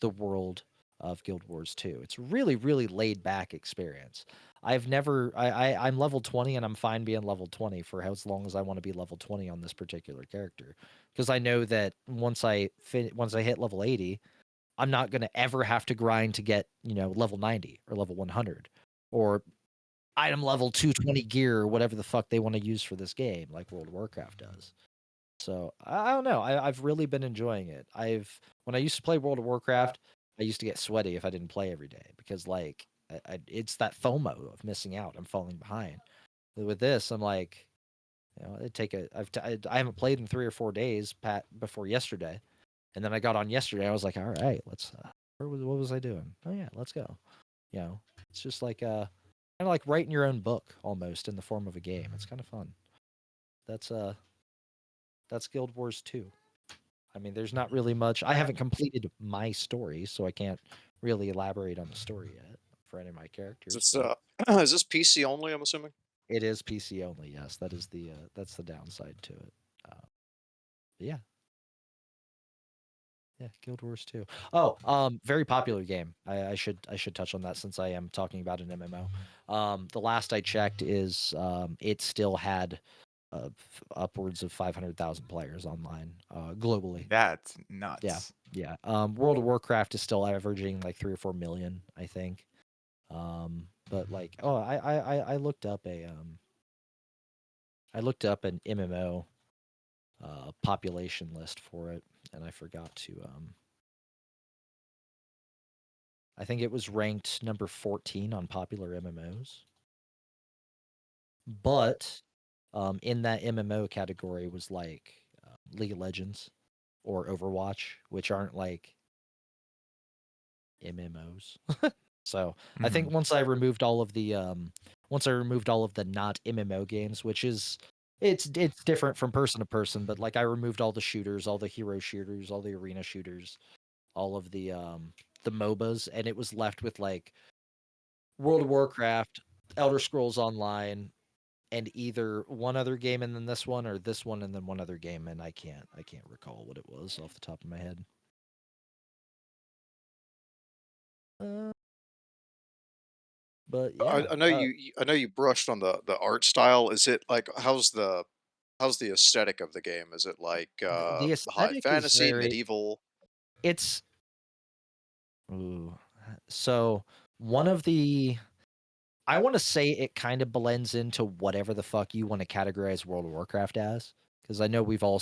the world of Guild Wars 2. It's really, really laid back experience. I'm level 20 and I'm fine being level 20 for as long as I want to be level 20 on this particular character. Because I know that once I hit level 80, I'm not going to ever have to grind to get, level 90 or level 100 or item level 220 gear or whatever the fuck they want to use for this game, like World of Warcraft does. So I don't know. I've really been enjoying it. When I used to play World of Warcraft, I used to get sweaty if I didn't play every day because it's that FOMO of missing out. I'm falling behind. With this, I'm like, I haven't played in 3 or 4 days, before yesterday. And then I got on yesterday. I was like, all right, let's. What was I doing? Oh yeah, let's go. It's just like kind of like writing your own book almost in the form of a game. It's kind of fun. That's Guild Wars 2. I mean, there's not really much. I haven't completed my story, so I can't really elaborate on the story yet for any of my characters. Is this PC only? I'm assuming. It is PC only. Yes, that's the downside to it. Yeah. Yeah, Guild Wars 2. Oh, very popular game. I should touch on that since I am talking about an MMO. The last I checked is it still had upwards of 500,000 players online globally. That's nuts. Yeah. World of Warcraft is still averaging like 3 or 4 million, I think. But like, I looked up an MMO population list for it, and I forgot to I think it was ranked number 14 on popular MMOs. But in that MMO category was like League of Legends or Overwatch, which aren't like MMOs. So I think once I removed all of the not MMO games, which is it's different from person to person, but like I removed all the shooters, all the hero shooters, all the arena shooters, all of the MOBAs, and it was left with like World of Warcraft, Elder Scrolls Online, and either one other game and then this one, or this one and then one other game, and I can't recall what it was off the top of my head. But yeah, I know you brushed on the art style. Is it like how's the aesthetic of the game? Is it like the high aesthetic is fantasy, very. medieval? It's so one of the. I want to say it kind of blends into whatever the fuck you want to categorize World of Warcraft as, because I know we've all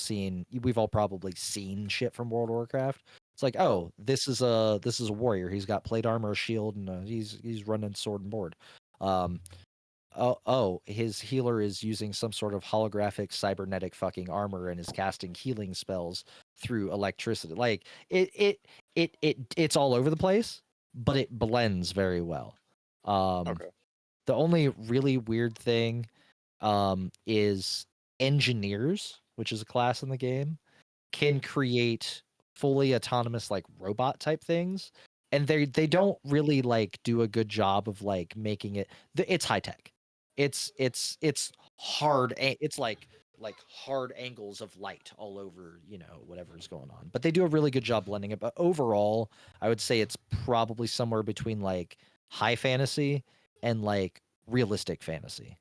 probably seen shit from World of Warcraft. It's like, oh, this is a warrior. He's got plate armor, a shield, and he's running sword and board. His healer is using some sort of holographic cybernetic fucking armor and is casting healing spells through electricity. Like it's all over the place, but it blends very well. Okay. The only really weird thing is engineers, which is a class in the game, can create fully autonomous like robot type things, and they don't really like do a good job of like making it. It's high tech. It's hard. It's like hard angles of light all over, whatever's going on. But they do a really good job blending it. But overall, I would say it's probably somewhere between like high fantasy and like realistic fantasy.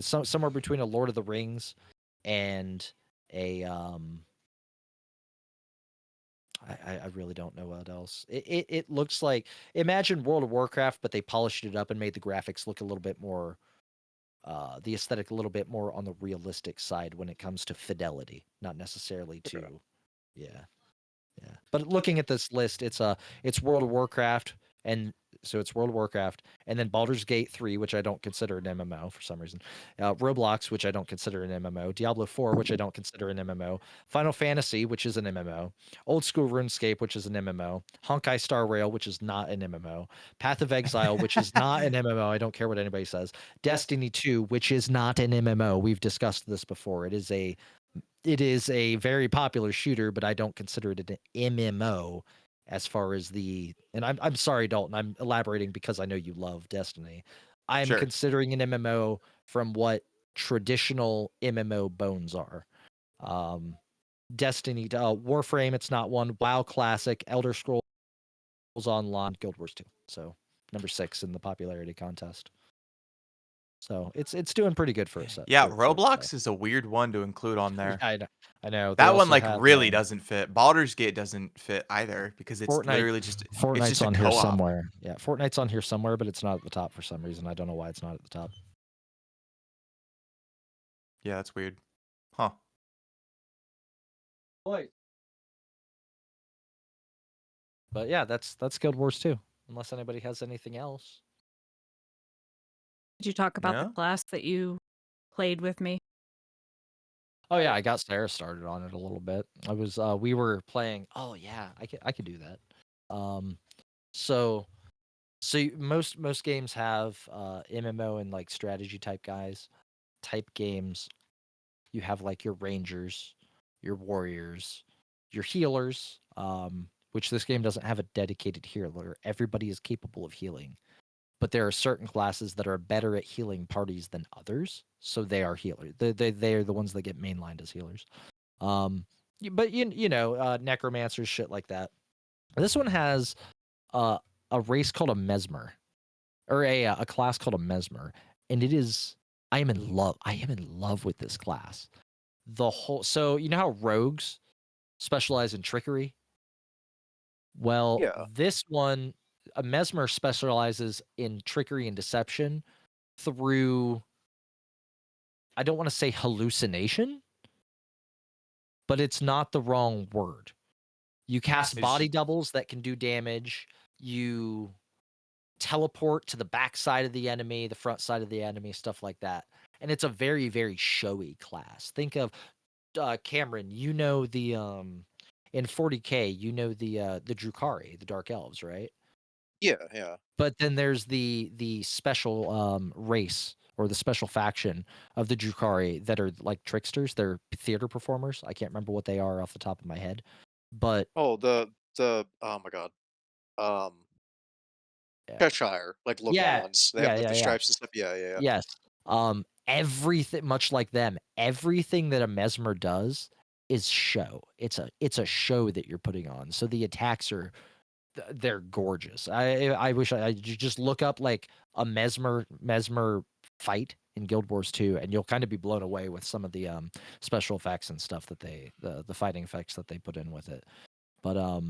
Somewhere between a Lord of the Rings and a I really don't know what else. It looks like, imagine World of Warcraft, but they polished it up and made the graphics look a little bit more the aesthetic a little bit more on the realistic side when it comes to fidelity, not necessarily to yeah. But looking at this list, it's World of Warcraft, and So it's World of Warcraft, and then Baldur's Gate 3, which I don't consider an MMO for some reason. Roblox, which I don't consider an MMO. Diablo 4, which I don't consider an MMO. Final Fantasy, which is an MMO. Old School RuneScape, which is an MMO. Honkai Star Rail, which is not an MMO. Path of Exile, which is not an MMO. I don't care what anybody says. Destiny 2, which is not an MMO. We've discussed this before. It is a very popular shooter, but I don't consider it an MMO as far as and I'm sorry, Dalton, I'm elaborating because I know you love Destiny. I'm Sure. considering an MMO from what traditional MMO bones are. Destiny, Warframe, it's not one. WoW Classic, Elder Scrolls Online, Guild Wars 2. So number 6 in the popularity contest. So it's doing pretty good for itself. Yeah, Roblox is a weird one to include on there. Yeah, I know. They That one also like have, really doesn't fit. Baldur's Gate doesn't fit either because it's literally just Fortnite's it's just on a here co-op. somewhere. Yeah, Fortnite's on here somewhere, but it's not at the top for some reason. I don't know why it's not at the top. Yeah, that's weird. Huh. But yeah, that's Guild Wars 2. Unless anybody has anything else. Did you talk about Yeah? the class that you played with me? Oh yeah, I got Sarah started on it a little bit. We were playing. Oh yeah, I could do that. So most games have MMO and like strategy type games. You have like your rangers, your warriors, your healers, which this game doesn't have a dedicated healer. Everybody is capable of healing, but there are certain classes that are better at healing parties than others, so they are healers. They are the ones that get mainlined as healers. But necromancers, shit like that. This one has a race called a mesmer, or a class called a mesmer, and it is. I am in love. I am in love with this class. So you know how rogues specialize in trickery? Well, Yeah. this one, a mesmer specializes in trickery and deception through, I don't want to say hallucination, but it's not the wrong word. You cast body doubles that can do damage. You teleport to the back side of the enemy, the front side of the enemy, stuff like that. And it's a very, very showy class. Think of Cameron, you know the in 40K, you know the Drukhari, the Dark Elves, right? Yeah. But then there's the special race or the special faction of the Drukhari that are like tricksters. They're theater performers. I can't remember what they are off the top of my head, but Oh, the oh my god. Cheshire, like local ones. They have like the stripes and stuff. Yeah. Yes. Everything, much like them, everything that a mesmer does is show. It's a show that you're putting on. So the attacks are, they're gorgeous. I wish you just look up like a mesmer fight in Guild Wars 2, and you'll kind of be blown away with some of the special effects and stuff that the fighting effects that they put in with it. But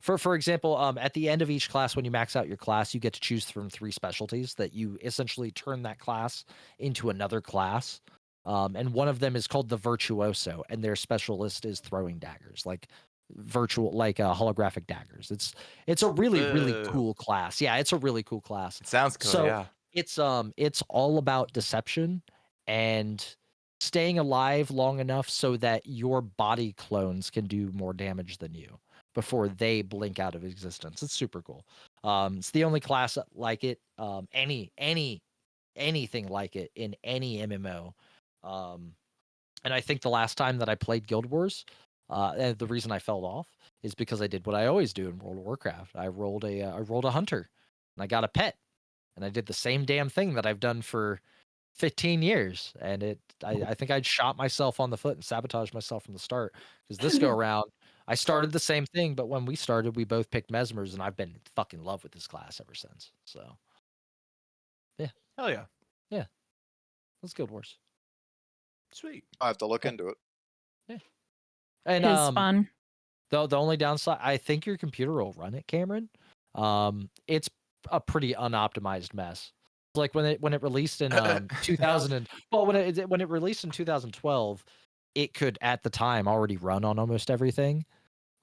for example, at the end of each class, when you max out your class, you get to choose from 3 specialties that you essentially turn that class into another class. And one of them is called the Virtuoso, and their specialist is throwing daggers, like holographic daggers. It's a really cool class. Yeah, it's a really cool class. It sounds cool, So yeah. it's all about deception and staying alive long enough so that your body clones can do more damage than you before they blink out of existence. It's super cool. It's the only class like it, anything like it in any MMO. And I think the last time that I played Guild Wars, and the reason I fell off is because I did what I always do in World of Warcraft. I rolled a hunter, and I got a pet, and I did the same damn thing that I've done for 15 years, and I think I'd shot myself on the foot and sabotaged myself from the start, because this go around I started the same thing, but when we started, we both picked mesmers, and I've been fucking in love with this class ever since. So Hell yeah. let's Guild Wars. Sweet. I have to look into it. And It is fun. the only downside, I think your computer will run it, Cameron. It's a pretty unoptimized mess. Like when it released in 2000 and when it released in 2012, it could at the time already run on almost everything.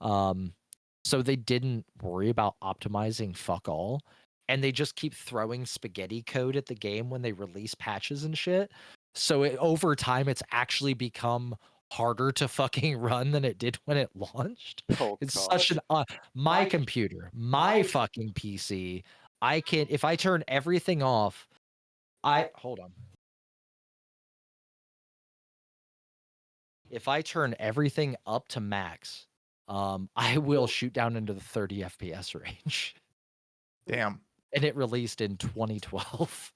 So they didn't worry about optimizing fuck all. and they just keep throwing spaghetti code at the game when they release patches and shit. So over time, it's actually become harder to fucking run than it did when it launched. Oh It's gosh. such an my computer, my fucking PC. I can, if I turn everything off, hold on. If I turn everything up to max, I will shoot down into the 30 FPS range. Damn. And it released in 2012.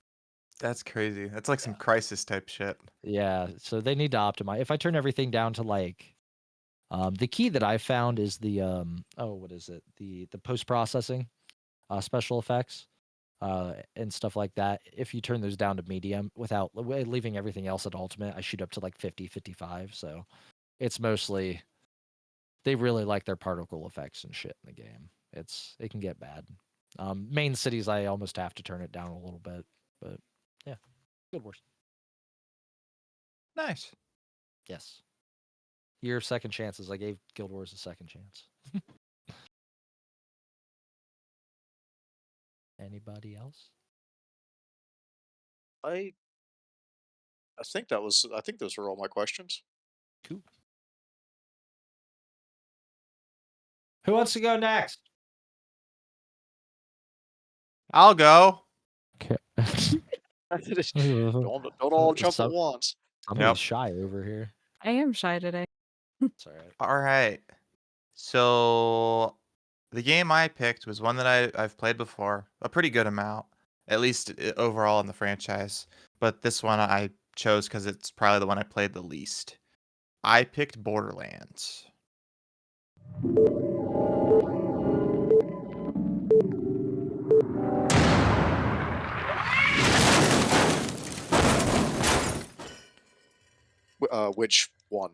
That's crazy. That's like some Crisis type shit. Yeah, so they need to optimize. If I turn everything down to like, the key that I found is the what is it? The post processing, special effects, and stuff like that. If you turn those down to medium without leaving everything else at ultimate, I shoot up to like 50, 55. So it's mostly they really like their particle effects and shit in the game. It can get bad. Main cities, I almost have to turn it down a little bit, but yeah, Guild Wars. Nice. Yes. Year of second chances. I gave Guild Wars a second chance. Anybody else? I think those were all my questions. Cool. Who wants to go next? I'll go. Okay. Don't all jump at Some- once. Somebody's Yep. shy over here. I am shy today. It's all right. All right. So the game I picked was one that I've played before, a pretty good amount, at least overall in the franchise. But this one I chose because it's probably the one I played the least. I picked Borderlands. Which one?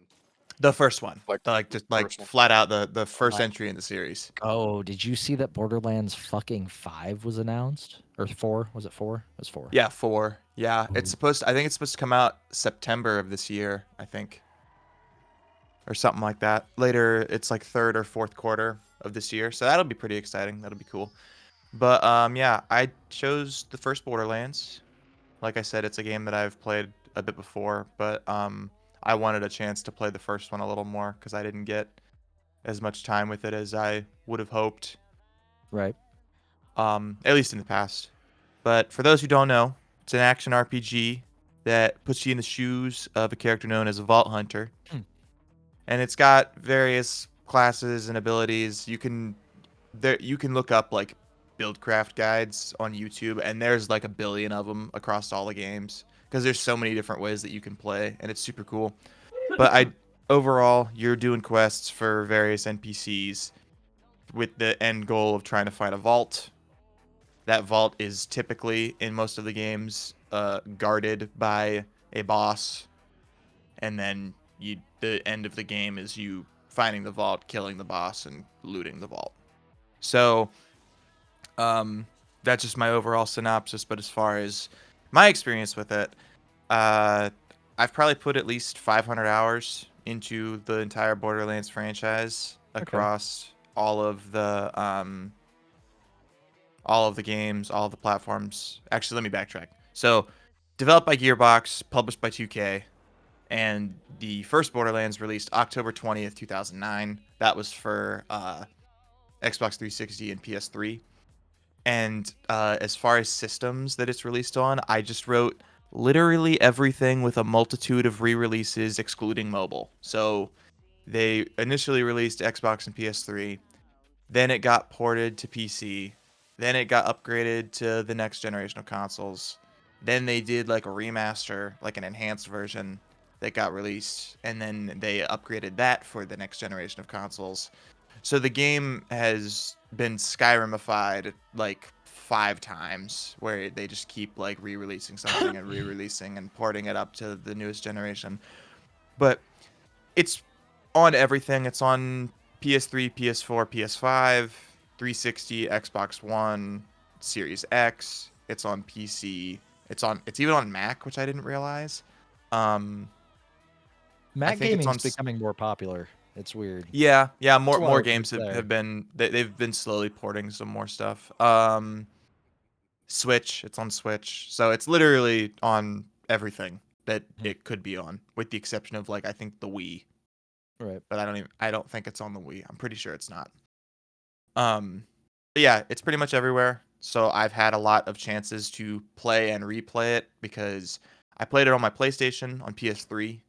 The first one. Like, Just the like first one. flat out the first Uh, entry in the series. Oh, did you see that Borderlands fucking 5 was announced? Or 4? Was it 4? It was 4. Yeah, 4. Yeah, Ooh. I think it's supposed to come out September of this year, I think. Or something like that. Later, it's like third or fourth quarter of this year. So that'll be pretty exciting. That'll be cool. But yeah, I chose the first Borderlands. Like I said, it's a game that I've played a bit before, but I wanted a chance to play the first one a little more because I didn't get as much time with it as I would have hoped. Right. At least in the past. But for those who don't know, it's an action RPG that puts you in the shoes of a character known as a Vault Hunter. And it's got various classes and abilities. You can look up like buildcraft guides on YouTube, and there's like a billion of them across all the games because there's so many different ways that you can play, and it's super cool. But overall, you're doing quests for various NPCs with the end goal of trying to find a vault. That vault is typically in most of the games guarded by a boss, and then the end of the game is you finding the vault, killing the boss, and looting the vault. So that's just my overall synopsis. But as far as my experience with it, I've probably put at least 500 hours into the entire Borderlands franchise across all of the games, all of the platforms. Actually, let me backtrack. So, developed by Gearbox, published by 2K, and the first Borderlands released October 20th, 2009. That was for Xbox 360 and PS3. And as far as systems that it's released on, I just wrote literally everything with a multitude of re-releases excluding mobile. So they initially released Xbox and PS3, then it got ported to PC, then it got upgraded to the next generation of consoles. Then they did like a remaster, like an enhanced version that got released, and then they upgraded that for the next generation of consoles. So the game has been Skyrimified like 5 times, where they just keep like re-releasing something and re-releasing and porting it up to the newest generation. But it's on everything. It's on PS3, PS4, PS5, 360, Xbox One, Series X. It's on PC. It's even on Mac, which I didn't realize. Mac think it's gaming on is becoming more popular. It's weird. Yeah, more That's what I was games gonna say. have been they've been slowly porting some more stuff. Switch. It's on Switch. So it's literally on everything that it could be on, with the exception of like I think the Wii. Right. But I don't think it's on the Wii. I'm pretty sure it's not. But yeah, it's pretty much everywhere. So I've had a lot of chances to play and replay it because I played it on my PlayStation on PS3,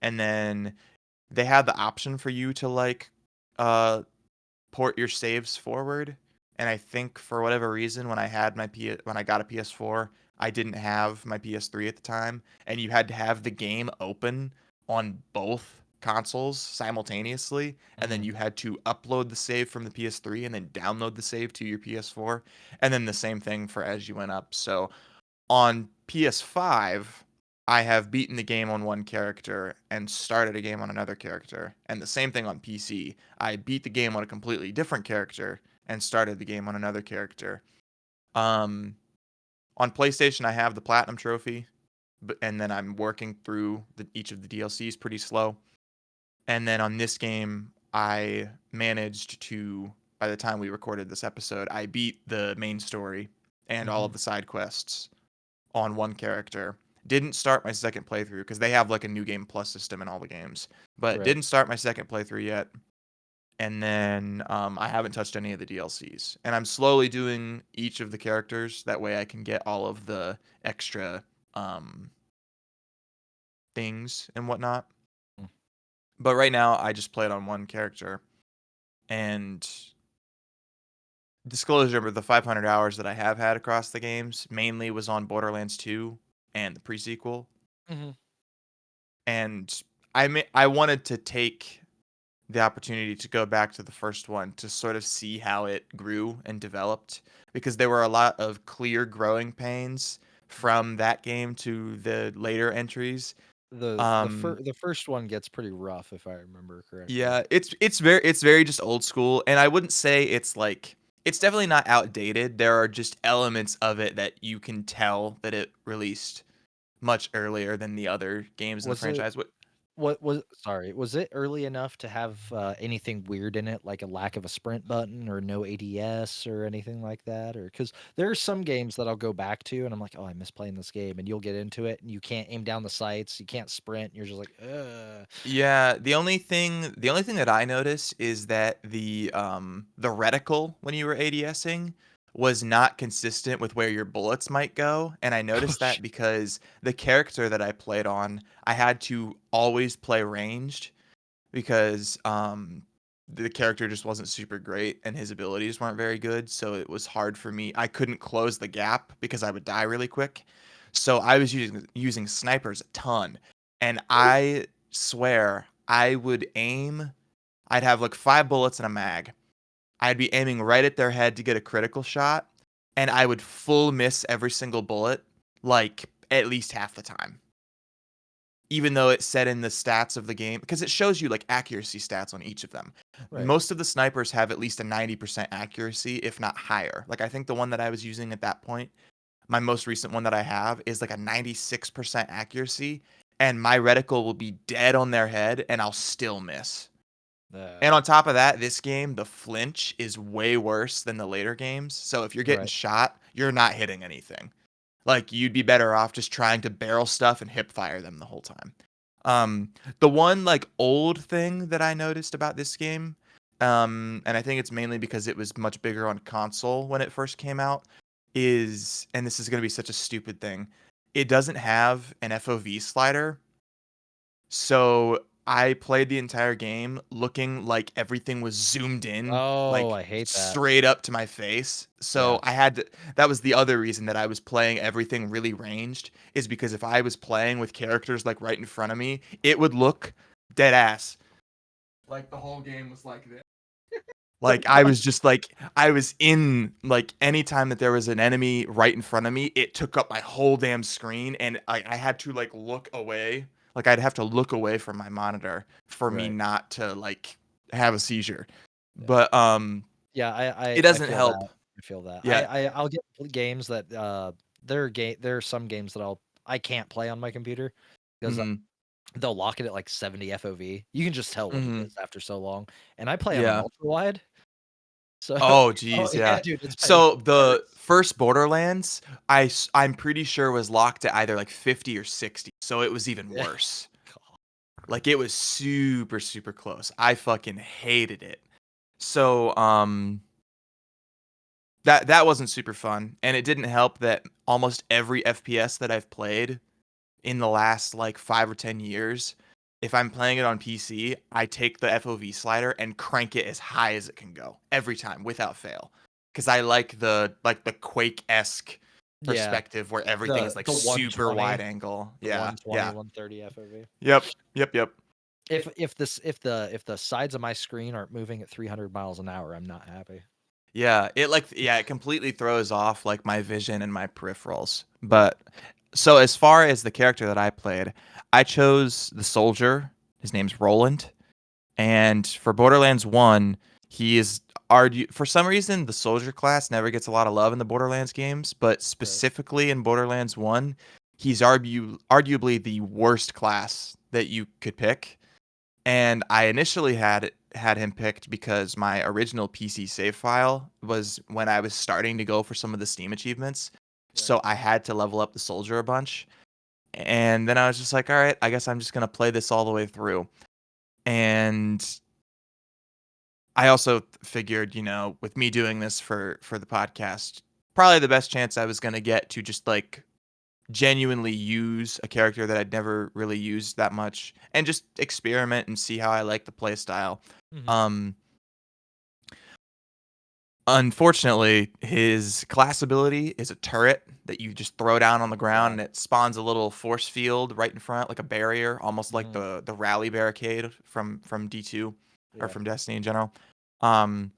and then they had the option for you to like port your saves forward. And I think for whatever reason, when I got a PS4, I didn't have my PS3 at the time, and you had to have the game open on both consoles simultaneously, and then you had to upload the save from the PS3 and then download the save to your PS4, and then the same thing for as you went up. So on PS5, I have beaten the game on one character and started a game on another character. And the same thing on PC. I beat the game on a completely different character and started the game on another character. Um, on PlayStation, I have the Platinum Trophy, and then I'm working through each of the DLCs pretty slow. And then on this game, I managed to, by the time we recorded this episode, I beat the main story and all of the side quests on one character. Didn't start my second playthrough because they have like a new game plus system in all the games, but Right. didn't start my second playthrough yet. And then I haven't touched any of the DLCs, and I'm slowly doing each of the characters. That way, I can get all of the extra things and whatnot. Mm. But right now, I just played on one character, and disclosure, the 500 hours that I have had across the games mainly was on Borderlands 2 and the pre-sequel. And I wanted to take the opportunity to go back to the first one to sort of see how it grew and developed, because there were a lot of clear growing pains from that game to the later entries. The first one gets pretty rough if I remember correctly. Yeah, it's very just old school, and I wouldn't say it's like, it's definitely not outdated. There are just elements of it that you can tell that it released much earlier than the other games in the Was it franchise. was it early enough to have anything weird in it, like a lack of a sprint button or no ADS or anything like that? Or because there are some games that I'll go back to and I'm like, oh, I miss playing this game, and you'll get into it and you can't aim down the sights, you can't sprint, and you're just like, ugh. Yeah, the only thing that I noticed is that the reticle when you were ADSing was not consistent with where your bullets might go, and I Oh, noticed that because the character that I played on, I had to always play ranged because the character just wasn't super great and his abilities weren't very good, so it was hard for me. I couldn't close the gap because I would die really quick. So I was using snipers a ton, and I swear I would aim. I'd have like 5 bullets in a mag. I'd be aiming right at their head to get a critical shot, and I would full miss every single bullet, like at least half the time. Even though it said in the stats of the game, because it shows you like accuracy stats on each of them. right. Most of the snipers have at least a 90% accuracy, if not higher. Like I think the one that I was using at that point, my most recent one that I have, is like a 96% accuracy, and my reticle will be dead on their head and I'll still miss. And on top of that, this game, the flinch is way worse than the later games. So if you're getting Right. shot, you're not hitting anything. Like you'd be better off just trying to barrel stuff and hip fire them the whole time. The one like old thing that I noticed about this game, and I think it's mainly because it was much bigger on console when it first came out, is, and this is going to be such a stupid thing, it doesn't have an FOV slider. So I played the entire game looking like everything was zoomed in, Oh, like I hate that. straight up to my face. So Yeah. I had to, that was the other reason that I was playing everything really ranged, is because if I was playing with characters like right in front of me, it would look dead ass. Like the whole game was like this. Like I was just like, I was in, like anytime that there was an enemy right in front of me, it took up my whole damn screen, and I had to like look away. Like I'd have to look away from my monitor for me Right. not to like have a seizure. Yeah. But Yeah, it I doesn't feel help. that. I feel that. Yeah. I'll get games that there are some games that I can't play on my computer because Mhm. they'll lock it at like 70 FOV. You can just tell what it Mhm. is after so long. And I play on an Yeah. ultra wide, So, Oh, geez, yeah. dude, it's So it the hurts. first Borderlands, I'm pretty sure was locked at either like 50 or 60, so it was even Yeah. worse. Like it was super, super close. I fucking hated it. So that wasn't super fun, and it didn't help that almost every FPS that I've played in the last like 5 or 10 years, if I'm playing it on PC, I take the FOV slider and crank it as high as it can go every time without fail. Cuz I like the Quake-esque Yeah, perspective where everything is like the super 120, wide angle. the Yeah. 120, Yeah. 130 FOV. Yep. Yep, yep. If the sides of my screen aren't moving at 300 miles an hour, I'm not happy. Yeah, it completely throws off like my vision and my peripherals. But so as far as the character that I played, I chose the soldier. His name's Roland. And for Borderlands 1, he is for some reason the soldier class never gets a lot of love in the Borderlands games, but specifically in Borderlands 1, he's arguably the worst class that you could pick. And I initially had him picked because my original PC save file was when I was starting to go for some of the Steam achievements. So I had to level up the soldier a bunch. And then I was just like, all right, I guess I'm just going to play this all the way through. And I also figured, with me doing this for the podcast, probably the best chance I was going to get to just like genuinely use a character that I'd never really used that much and just experiment and see how I like the play style. Mhm. Unfortunately, his class ability is a turret that you just throw down on the ground and it spawns a little force field right in front, like a barrier, almost like the rally barricade from D2 or from Destiny in general. And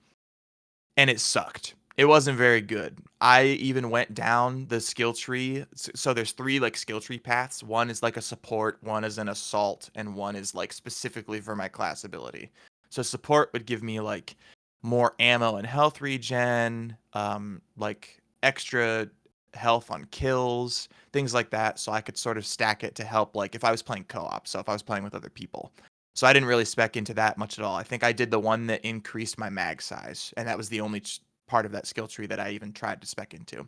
it sucked. It wasn't very good. I even went down the skill tree. So there's 3 like skill tree paths. One is like a support, one is an assault, and one is like specifically for my class ability. So support would give me like more ammo and health regen, like extra health on kills, things like that. So I could sort of stack it to help like if I was playing co-op. So if I was playing with other people. So I didn't really spec into that much at all. I think I did the one that increased my mag size, and that was the only part of that skill tree that I even tried to spec into.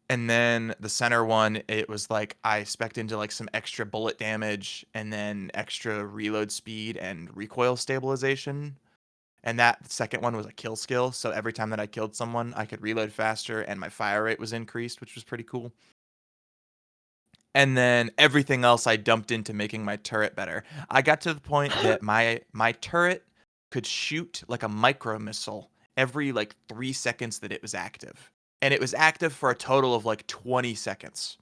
And then the center one, it was like I spec'd into like some extra bullet damage and then extra reload speed and recoil stabilization. And that second one was a kill skill. So every time that I killed someone, I could reload faster and my fire rate was increased, which was pretty cool. And then everything else I dumped into making my turret better. I got to the point that my turret could shoot like a micro missile every like 3 seconds that it was active. And it was active for a total of like 20 seconds.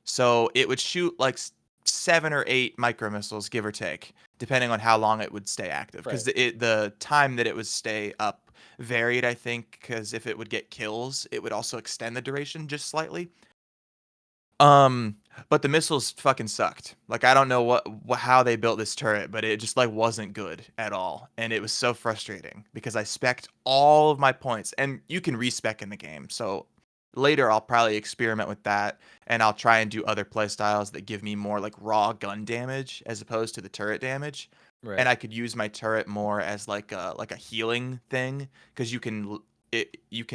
So it would shoot like 7 or 8 micro missiles, give or take, depending on how long it would stay active. Because the time that it would stay up varied, I think, because if it would get kills, it would also extend the duration just slightly. But the missiles fucking sucked. Like I don't know how they built this turret, but it just like wasn't good at all, and it was so frustrating because I spec'd all of my points, and you can respec in the game. So later I'll probably experiment with that, and I'll try and do other play styles that give me more like raw gun damage as opposed to the turret damage. Right. And I could use my turret more as like a healing thing because you can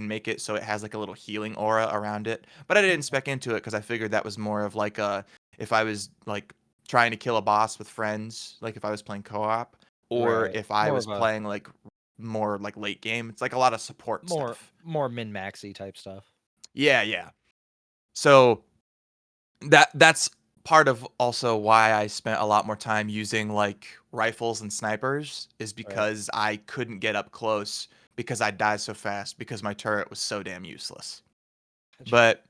make it so it has like a little healing aura around it. But I didn't spec into it because I figured that was more of like if I was like trying to kill a boss with friends, like if I was playing co-op, or Right. if I More was of a playing like more like late game. It's like a lot of support stuff. more min-maxy type stuff. Yeah, yeah. So that's part of also why I spent a lot more time using like rifles and snipers is because I couldn't get up close because I died so fast because my turret was so damn useless. But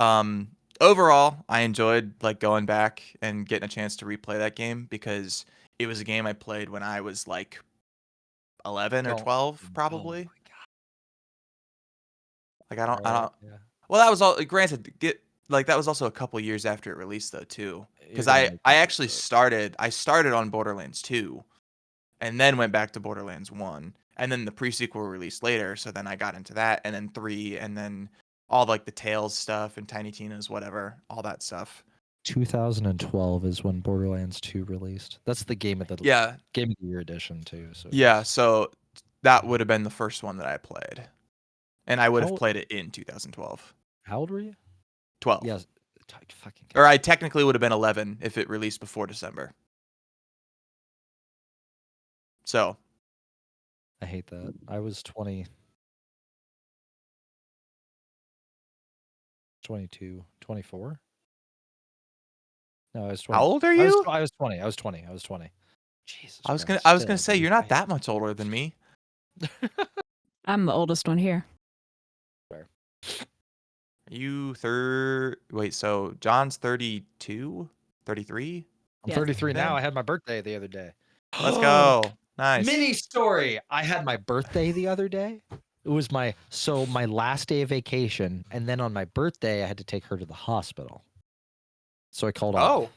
um overall, I enjoyed like going back and getting a chance to replay that game because it was a game I played when I was like 11 or 12 probably. Oh my God. Like I don't Yeah. well, that was all granted that was also a couple years after it released though too. You're Cuz gonna I make I me actually do it. started on Borderlands 2 and then went back to Borderlands 1 and then the pre-sequel released later, so then I got into that and then 3 and then all like the Tales stuff and Tiny Tina's whatever, all that stuff. 2012 is when Borderlands 2 released. That's the game of the Yeah. Game of the Year edition too. So Yeah, so that would have been the first one that I played, and I would have How- played it in 2012. How old were you? 12. Yes. Fucking. Or I technically would have been 11 if it released before December. So I hate that. I was 20. 22, 24? No, I was 20. how old are I was, you? I was 20. I was 20. I was 20. Jesus I was Christ, gonna still, say dude, you're I not hate that much older than me. I'm the oldest one here. You wait, so John's 32, 33? I'm Yes. 33 now. Then? I had my birthday the other day. Let's go. Nice. Mini story. I had my birthday the other day. It was my last day of vacation, and then on my birthday I had to take her to the hospital. So I called Oh, off.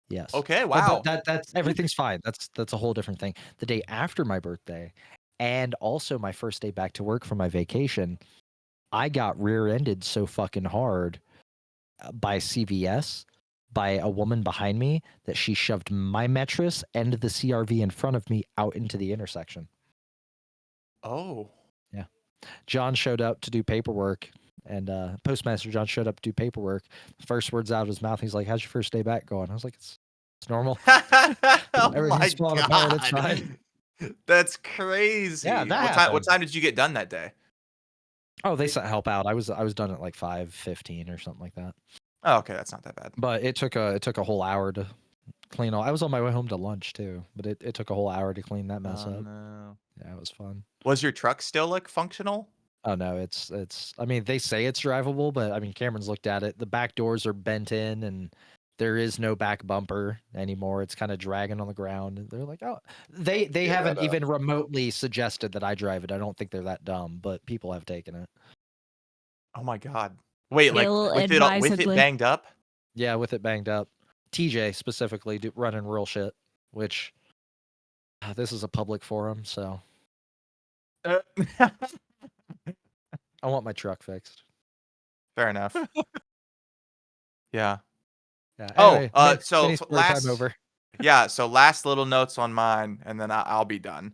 Yes. okay, Oh, wow. but that's everything's fine. That's a whole different thing. The day after my birthday, and also my first day back to work from my vacation, I got rear-ended so fucking hard by CVS by a woman behind me that she shoved my Metris and the CRV in front of me out into the intersection. Oh. John showed up to do paperwork, and Postmaster John showed up to do paperwork. First words out of his mouth, he's like, "How's your first day back going?" I was like, "It's normal. Oh Everything's my falling apart. It's God. fine." That's crazy. Yeah, that What happened. time did you get done that day? Oh, they sent help out. I was done at like 5:15 or something like that. Oh, okay, that's not that bad. But it took a whole hour to clean all. I was on my way home to lunch too, but it took a whole hour to clean that mess Oh, up. no. Yeah, it was fun. Was your truck still like functional? Oh no, it's. I mean, they say it's drivable, but I mean, Cameron's looked at it. The back doors are bent in, and there is no back bumper anymore. It's kind of dragging on the ground. And they're like, oh, they Yeah, haven't that, even remotely suggested that I drive it. I don't think they're that dumb, but people have taken it. Oh my God. Wait, like Ill with it advisedly. banged up? Yeah, with it banged up. TJ specifically running real shit, which this is a public forum, so I want my truck fixed. Fair enough. Yeah. Yeah. Oh, Anyway, so mini story time over. Yeah, so last little notes on mine, and then I'll be done.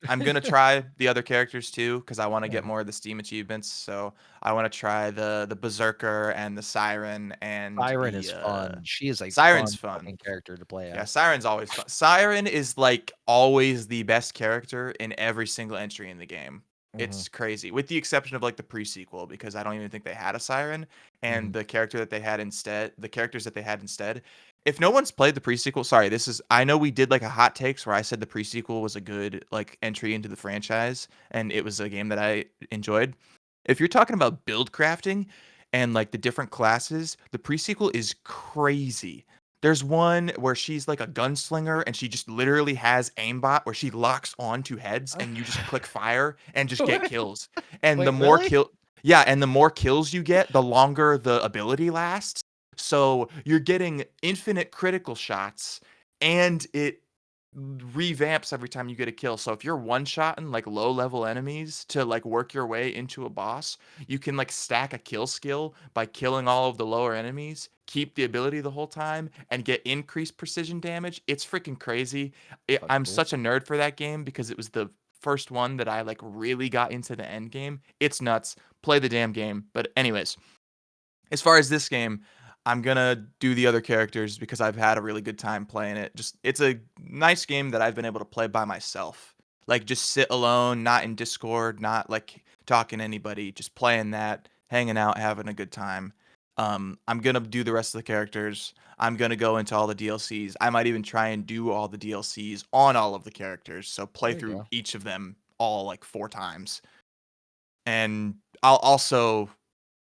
I'm gonna try the other characters too, because I want to get Yeah. more of the Steam achievements. So I want to try the Berserker and the Siren and Siren the is fun. She is a Siren's fun fun. fucking character to play Yeah, as. Siren's always fun. Siren is like always the best character in every single entry in the game. It's crazy, with the exception of like the pre-sequel, because I don't even think they had a Siren, and the characters that they had instead. If no one's played the pre-sequel, sorry, I know we did like a hot takes where I said the pre-sequel was a good like entry into the franchise, and it was a game that I enjoyed. If you're talking about build crafting and like the different classes, the pre-sequel is crazy. There's one where she's like a gunslinger and she just literally has aimbot where she locks onto heads and you just click fire and just get kills. And Wait, the more really? and the more kills you get, the longer the ability lasts. So you're getting infinite critical shots, and it revamps every time you get a kill. So if you're one-shotting like low level enemies to like work your way into a boss, you can like stack a kill skill by killing all of the lower enemies, keep the ability the whole time, and get increased precision damage. It's freaking crazy. Fucking I'm cool. such a nerd for that game because it was the first one that I like really got into the end game. It's nuts. Play the damn game. But anyways, as far as this game, I'm gonna do the other characters because I've had a really good time playing it. Just it's a nice game that I've been able to play by myself. Like just sit alone, not in Discord, not like talking to anybody, just playing that, hanging out, having a good time. I'm gonna do the rest of the characters. I'm gonna go into all the DLCs. I might even try and do all the DLCs on all of the characters. So play There you through go. each of them all like 4 times. And I'll also,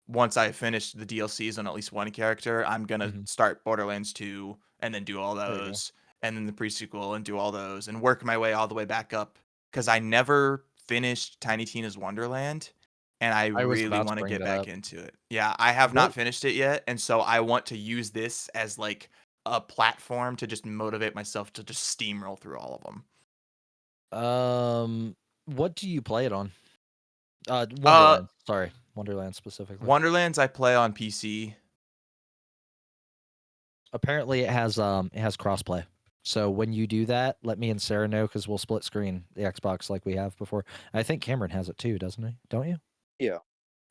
once I finish the DLCs on at least one character, I'm gonna start Borderlands 2 and then do all There you go. those, and then the pre-sequel and do all those, and work my way all the way back up. Because I never finished Tiny Tina's Wonderland, and I I was really about to want to bring get that back up. into it. Yeah, I have not What? finished it yet, and so I want to use this as like a platform to just motivate myself to just steamroll through all of them. What do you play it on? Wonderland. Sorry, Wonderland specifically. Wonderlands I play on PC. Apparently, it has crossplay. So when you do that, let me and Sarah know because we'll split screen the Xbox like we have before. I think Cameron has it too, doesn't he? Don't you? Yeah.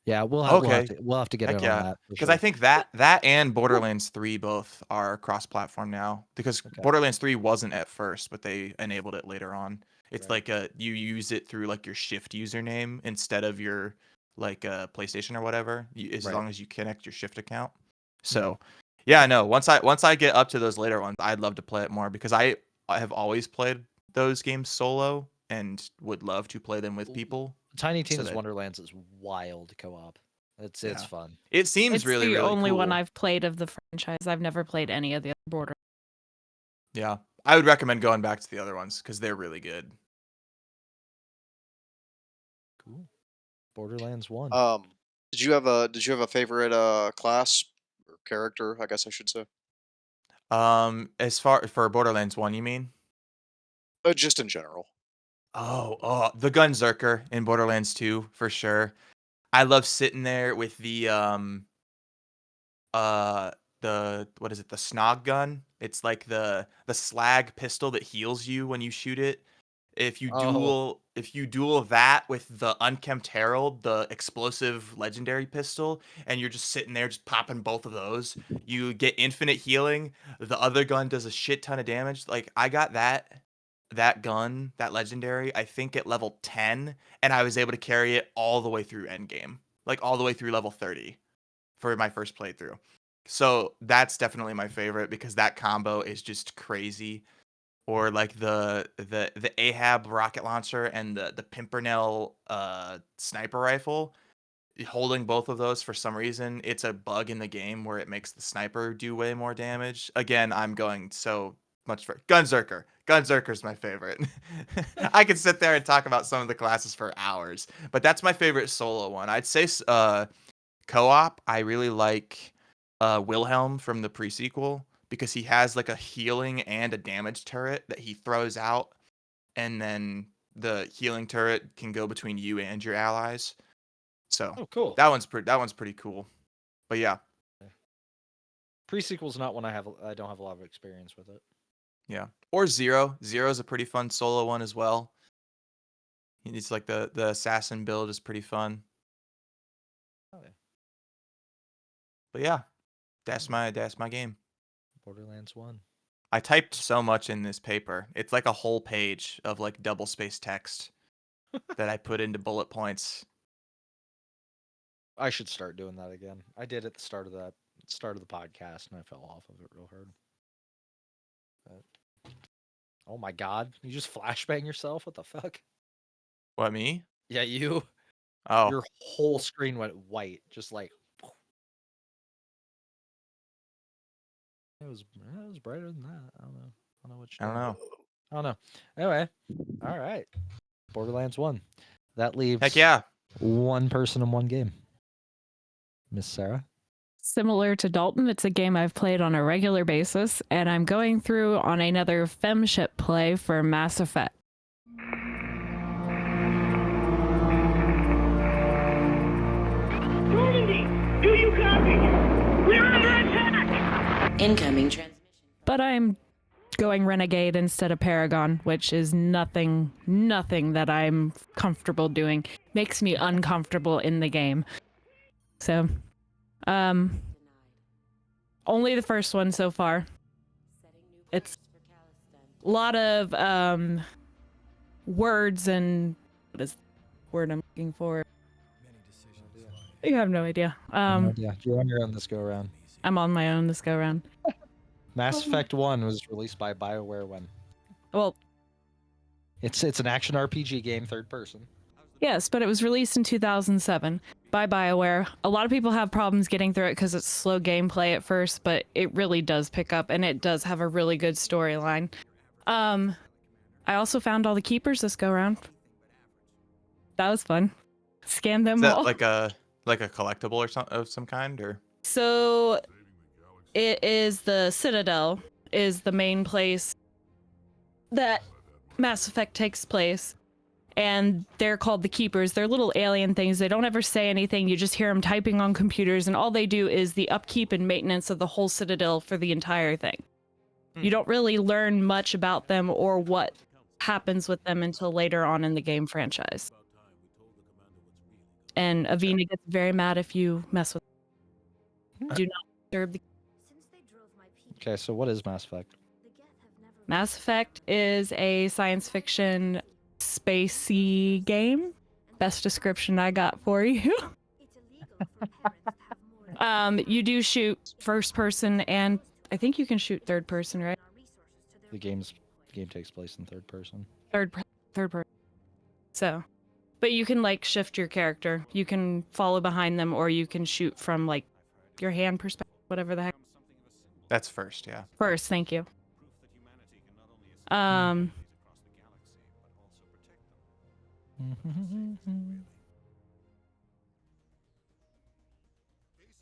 Yeah, we'll Okay. have to get Heck in yeah. on that for Because sure. I think that and Borderlands 3 both are cross-platform now. Because Okay. Borderlands 3 wasn't at first, but they enabled it later on. It's Right. like you use it through like your Shift username instead of your like PlayStation or whatever. As Right. long as you connect your Shift account. So, yeah, no. Once I get up to those later ones, I'd love to play it more because I have always played those games solo and would love to play them with people. Tiny So Tina's that Wonderlands is wild co-op. It's Yeah. fun. it seems It's really the really only cool. one I've played of the franchise. I've never played any of the other Border. Yeah, I would recommend going back to the other ones because they're really good. Cool. Borderlands 1. Did you have a favorite class or character? I guess I should say. As far for Borderlands 1, you mean? Just in general. Oh, the Gunzerker in Borderlands 2 for sure. I love sitting there with uh the what is it? The Snog gun. It's like the slag pistol that heals you when you shoot it. Oh. If you duel that with the Unkempt Herald, the explosive legendary pistol, and you're just sitting there just popping both of those, you get infinite healing. The other gun does a shit ton of damage. Like I got that gun, that legendary, I think at level 10, and I was able to carry it all the way through endgame. Like all the way through level 30 for my first playthrough. So that's definitely my favorite because that combo is just crazy. Or like the Ahab rocket launcher and the Pimpernel sniper rifle. Holding both of those for some reason, it's a bug in the game where it makes the sniper do way more damage. Again, I'm going so much for Gunzerker. Gunzerker's my favorite. I could sit there and talk about some of the classes for hours, but that's my favorite solo one. I'd say co-op, I really like Wilhelm from the pre-sequel because he has like a healing and a damage turret that he throws out, and then the healing turret can go between you and your allies. So Oh, cool. that one's pretty cool. But yeah, Pre-sequel's not one I don't have a lot of experience with it. yeah. Or Zero. Zero's a pretty fun solo one as well. It's like the assassin build is pretty fun. Oh, yeah. But yeah, that's my game. Borderlands 1. I typed so much in this paper. It's like a whole page of like double space text that I put into bullet points. I should start doing that again. I did at the start of the podcast and I fell off of it real hard. But, oh my god, you just flashbang yourself? What the fuck? What, me? Yeah, you. Oh, Your whole screen went white, just like. It was brighter than that. I don't know what I don't know. I don't know. Anyway, all right. Borderlands 1. That leaves Heck yeah. one person in one game. Miss Sarah? Similar to Dalton, it's a game I've played on a regular basis, and I'm going through on another femship play for Mass Effect. Normandy, do you copy? We're under attack! Incoming transmission. But I'm going Renegade instead of Paragon, which is nothing that I'm comfortable doing. Makes me uncomfortable in the game. So, only the first one so far. It's a lot of words and what is the word I'm looking for? You have no idea. Yeah, you're on your own this go around. I'm on my own this go around. Mass Effect 1 was released by BioWare when? Well, It's an action RPG game, third person. yes, but it was released in 2007 by BioWare. A lot of people have problems getting through it because it's slow gameplay at first, but it really does pick up, and it does have a really good storyline. I also found all the keepers this go around. That was fun. Scanned them Is that all. like a collectible or of some kind, or? So it is the Citadel is the main place that Mass Effect takes place. And they're called the Keepers. They're little alien things. They don't ever say anything. You just hear them typing on computers, and all they do is the upkeep and maintenance of the whole Citadel for the entire thing. You don't really learn much about them or what happens with them until later on in the game franchise. And Avina gets very mad if you mess with them. Do not disturb the Okay, so what is Mass Effect? Mass Effect is a science fiction spacey game. Best description I got for you. You do shoot first person, and I think you can shoot third person, right? The game takes place in third person. Third person. So, but you can like shift your character. You can follow behind them, or you can shoot from like your hand perspective, whatever the heck. That's first, yeah. First, thank you.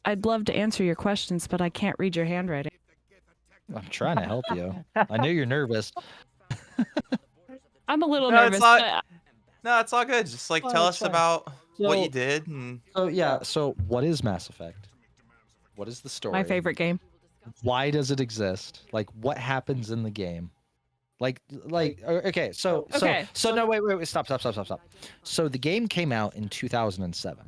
I'd love to answer your questions, but I can't read your handwriting. I'm trying to help you. I know you're nervous. I'm a little No, nervous, it's not. but No, it's all good. Just like Oh, tell that's us fine. about what you So- did and So yeah, so what is Mass Effect? What is the story? my favorite game. Why does it exist? Like, what happens in the game? Okay, so no, wait, stop. So the game came out in 2007.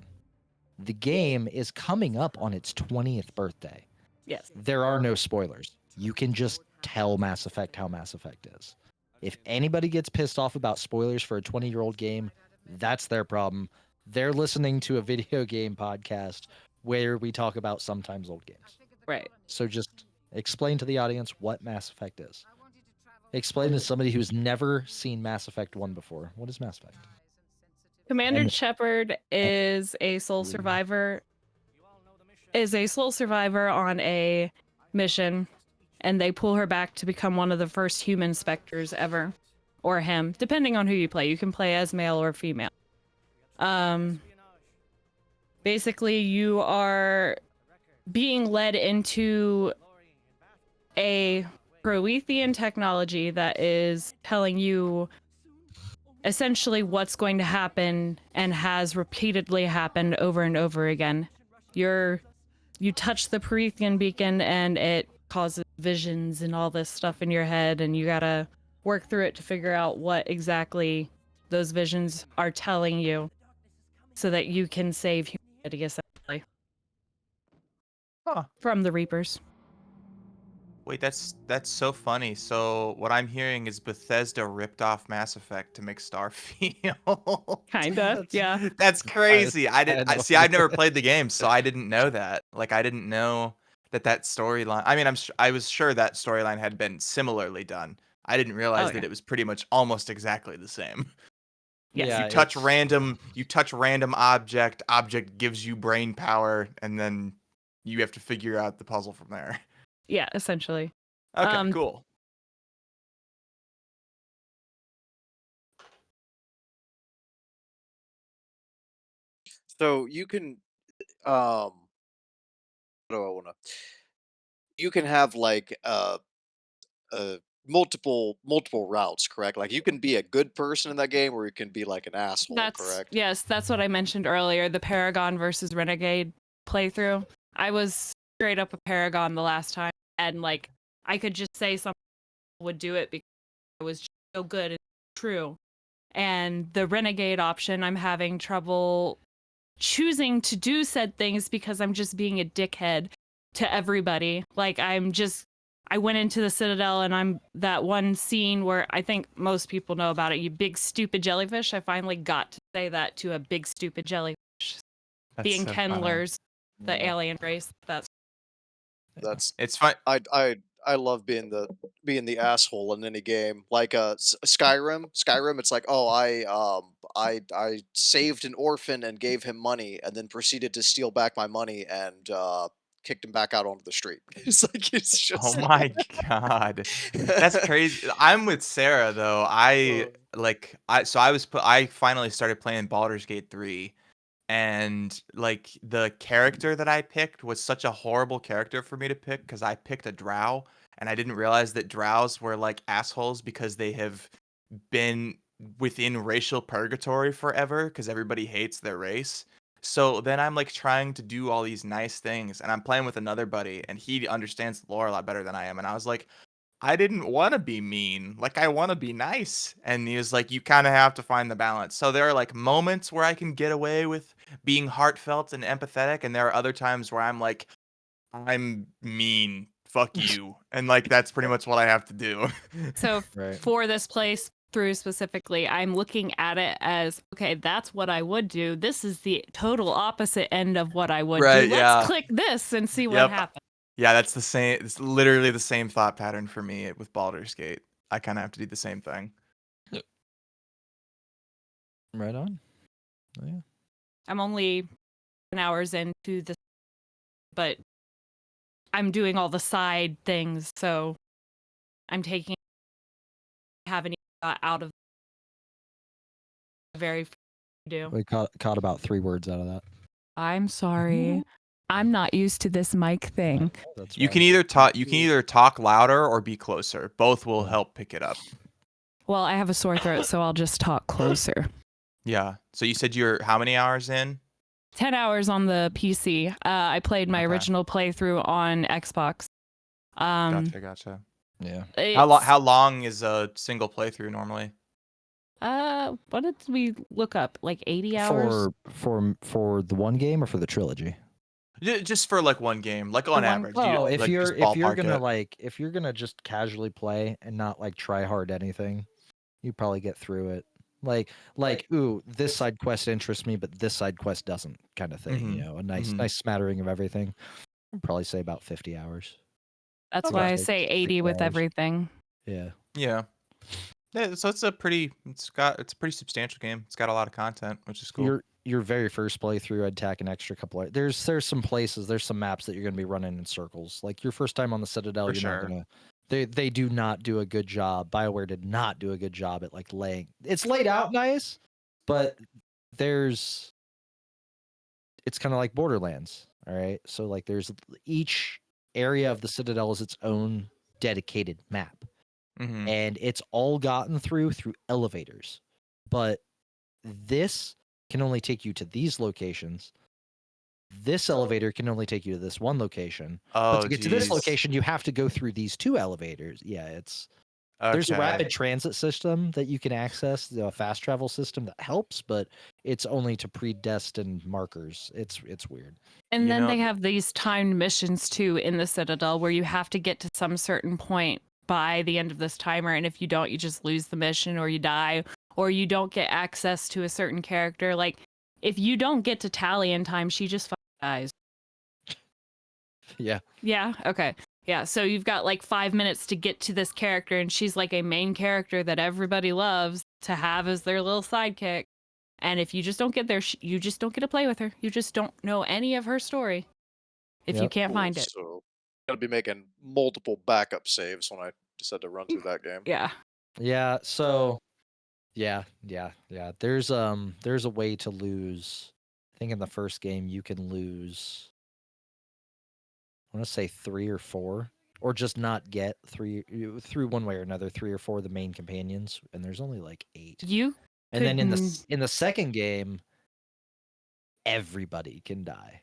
The game is coming up on its 20th birthday. Yes. There are no spoilers. You can just tell Mass Effect how Mass Effect is. If anybody gets pissed off about spoilers for a 20-year-old game, that's their problem. They're listening to a video game podcast where we talk about sometimes old games. Right. So just explain to the audience what Mass Effect is. Explain to somebody who's never seen Mass Effect 1 before. What is Mass Effect? Commander And- Shepard is a sole survivor. Is a sole survivor on a mission, and they pull her back to become one of the first human specters ever, or him, depending on who you play. You can play as male or female. Basically, you are being led into a Promethean technology that is telling you essentially what's going to happen and has repeatedly happened over and over again. You touch the Promethean beacon and it causes visions and all this stuff in your head, and you gotta work through it to figure out what exactly those visions are telling you so that you can save humanity essentially. Huh. From the Reapers. Wait, that's so funny. So what I'm hearing is Bethesda ripped off Mass Effect to make Starfield. Kinda, yeah. That's crazy. I had no see. I've never idea. played the game, so I didn't know that. Like, I didn't know that storyline. I mean, I was sure that storyline had been similarly done. I didn't realize that yeah. it was pretty much almost exactly the same. Yes. Yeah, You touch it's- random object gives you brain power, and then you have to figure out the puzzle from there. Yeah, essentially. Okay, cool. So you can, what do I want to? You can have like multiple routes, correct? Like you can be a good person in that game, or you can be like an asshole, correct? Yes, that's what I mentioned earlier, the Paragon versus Renegade playthrough. I was straight up a Paragon the last time, and like I could just say something would do it because I was just so good and true. And the Renegade option, I'm having trouble choosing to do said things because I'm just being a dickhead to everybody. Like I went into the Citadel and I'm that one scene where I think most people know about it. You big stupid jellyfish. I finally got to say that to a big stupid jellyfish. Being so funny. Kendlers, the Yeah. alien race. That's It's fine. I love being the asshole in any game. Like Skyrim. Skyrim, it's like, oh, I saved an orphan and gave him money, and then proceeded to steal back my money and kicked him back out onto the street. It's just Oh my god. That's crazy. I'm with Sarah though. I finally started playing Baldur's Gate 3, and like the character that I picked was such a horrible character for me to pick because I picked a drow, and I didn't realize that drows were like assholes because they have been within racial purgatory forever because everybody hates their race. So then I'm like trying to do all these nice things, and I'm playing with another buddy, and he understands the lore a lot better than I am. And I was like, I didn't want to be mean. Like, I want to be nice. And he was like, you kind of have to find the balance. So there are like moments where I can get away with being heartfelt and empathetic. And there are other times where I'm like, I'm mean. Fuck you. And like, that's pretty much what I have to do. So Right. for this place through specifically, I'm looking at it as, okay, that's what I would do. This is the total opposite end of what I would Right, do. Let's yeah. click this and see what Yep. happens. Yeah, that's the same. It's literally the same thought pattern for me with Baldur's Gate. I kind of have to do the same thing. Right on. Oh, yeah. I'm only 10 hours into this, but I'm doing all the side things, so I'm taking haven't even got out of the very do. We caught about 3 words out of that. I'm sorry. I'm not used to this mic thing. That's You fine. can either talk louder or be closer. Both will help pick it up. Well, I have a sore throat, so I'll just talk closer. Yeah. So you said you're how many hours in? 10 hours on the PC. I played my Okay. original playthrough on Xbox. Gotcha. Yeah. How long is a single playthrough normally? What did we look up? Like 80 hours? For the one game or for the trilogy? Just for like one game, like on one- average. you Oh, like, if just you're ballpark gonna it. if you're gonna just casually play and not like try hard anything, you probably get through it. Like ooh, this side quest interests me, but this side quest doesn't, kind of thing. You Mhm. know, a nice Mhm. nice smattering of everything. I'd probably say about 50 hours. That's Okay. why I Like say 80 60 with hours. everything. Yeah. Yeah. Yeah, so it's a pretty substantial game. It's got a lot of content, which is cool. Your very first playthrough, I'd tack an extra couple. There's some places, there's some maps that you're gonna be running in circles. Like your first time on the Citadel, For you're sure. not gonna. They do not do a good job. BioWare did not do a good job at like laying. It's laid out nice, but there's. It's kind of like Borderlands. All right, so like there's each area of the Citadel is its own dedicated map, Mhm. and it's all gotten through elevators, but this can only take you to these locations. This elevator can only take you to this one location. But Oh, to get to this geez. location, you have to go through these 2 elevators. Yeah, there's a Okay. rapid transit system that you can access, the fast travel system that helps, but it's only to predestined markers. It's weird. And You then know- they have these timed missions too in the Citadel where you have to get to some certain point by the end of this timer. And if you don't, you just lose the mission or you die or you don't get access to a certain character. Like, if you don't get to Tally in time, she just fucking dies. Yeah. Yeah. Okay. Yeah. So you've got like 5 minutes to get to this character, and she's like a main character that everybody loves to have as their little sidekick. And if you just don't get there, you just don't get to play with her. You just don't know any of her story if you Yep. can't Cool, find it. So, gotta be making multiple backup saves when I decide to run through that game. Yeah. Yeah, so yeah. There's a way to lose. I think in the first game you can lose, I want to say 3 or 4, or just not get 3 through one way or another, 3 or 4 of the main companions, and there's only like 8. You And then in couldn't- the second game, everybody can die.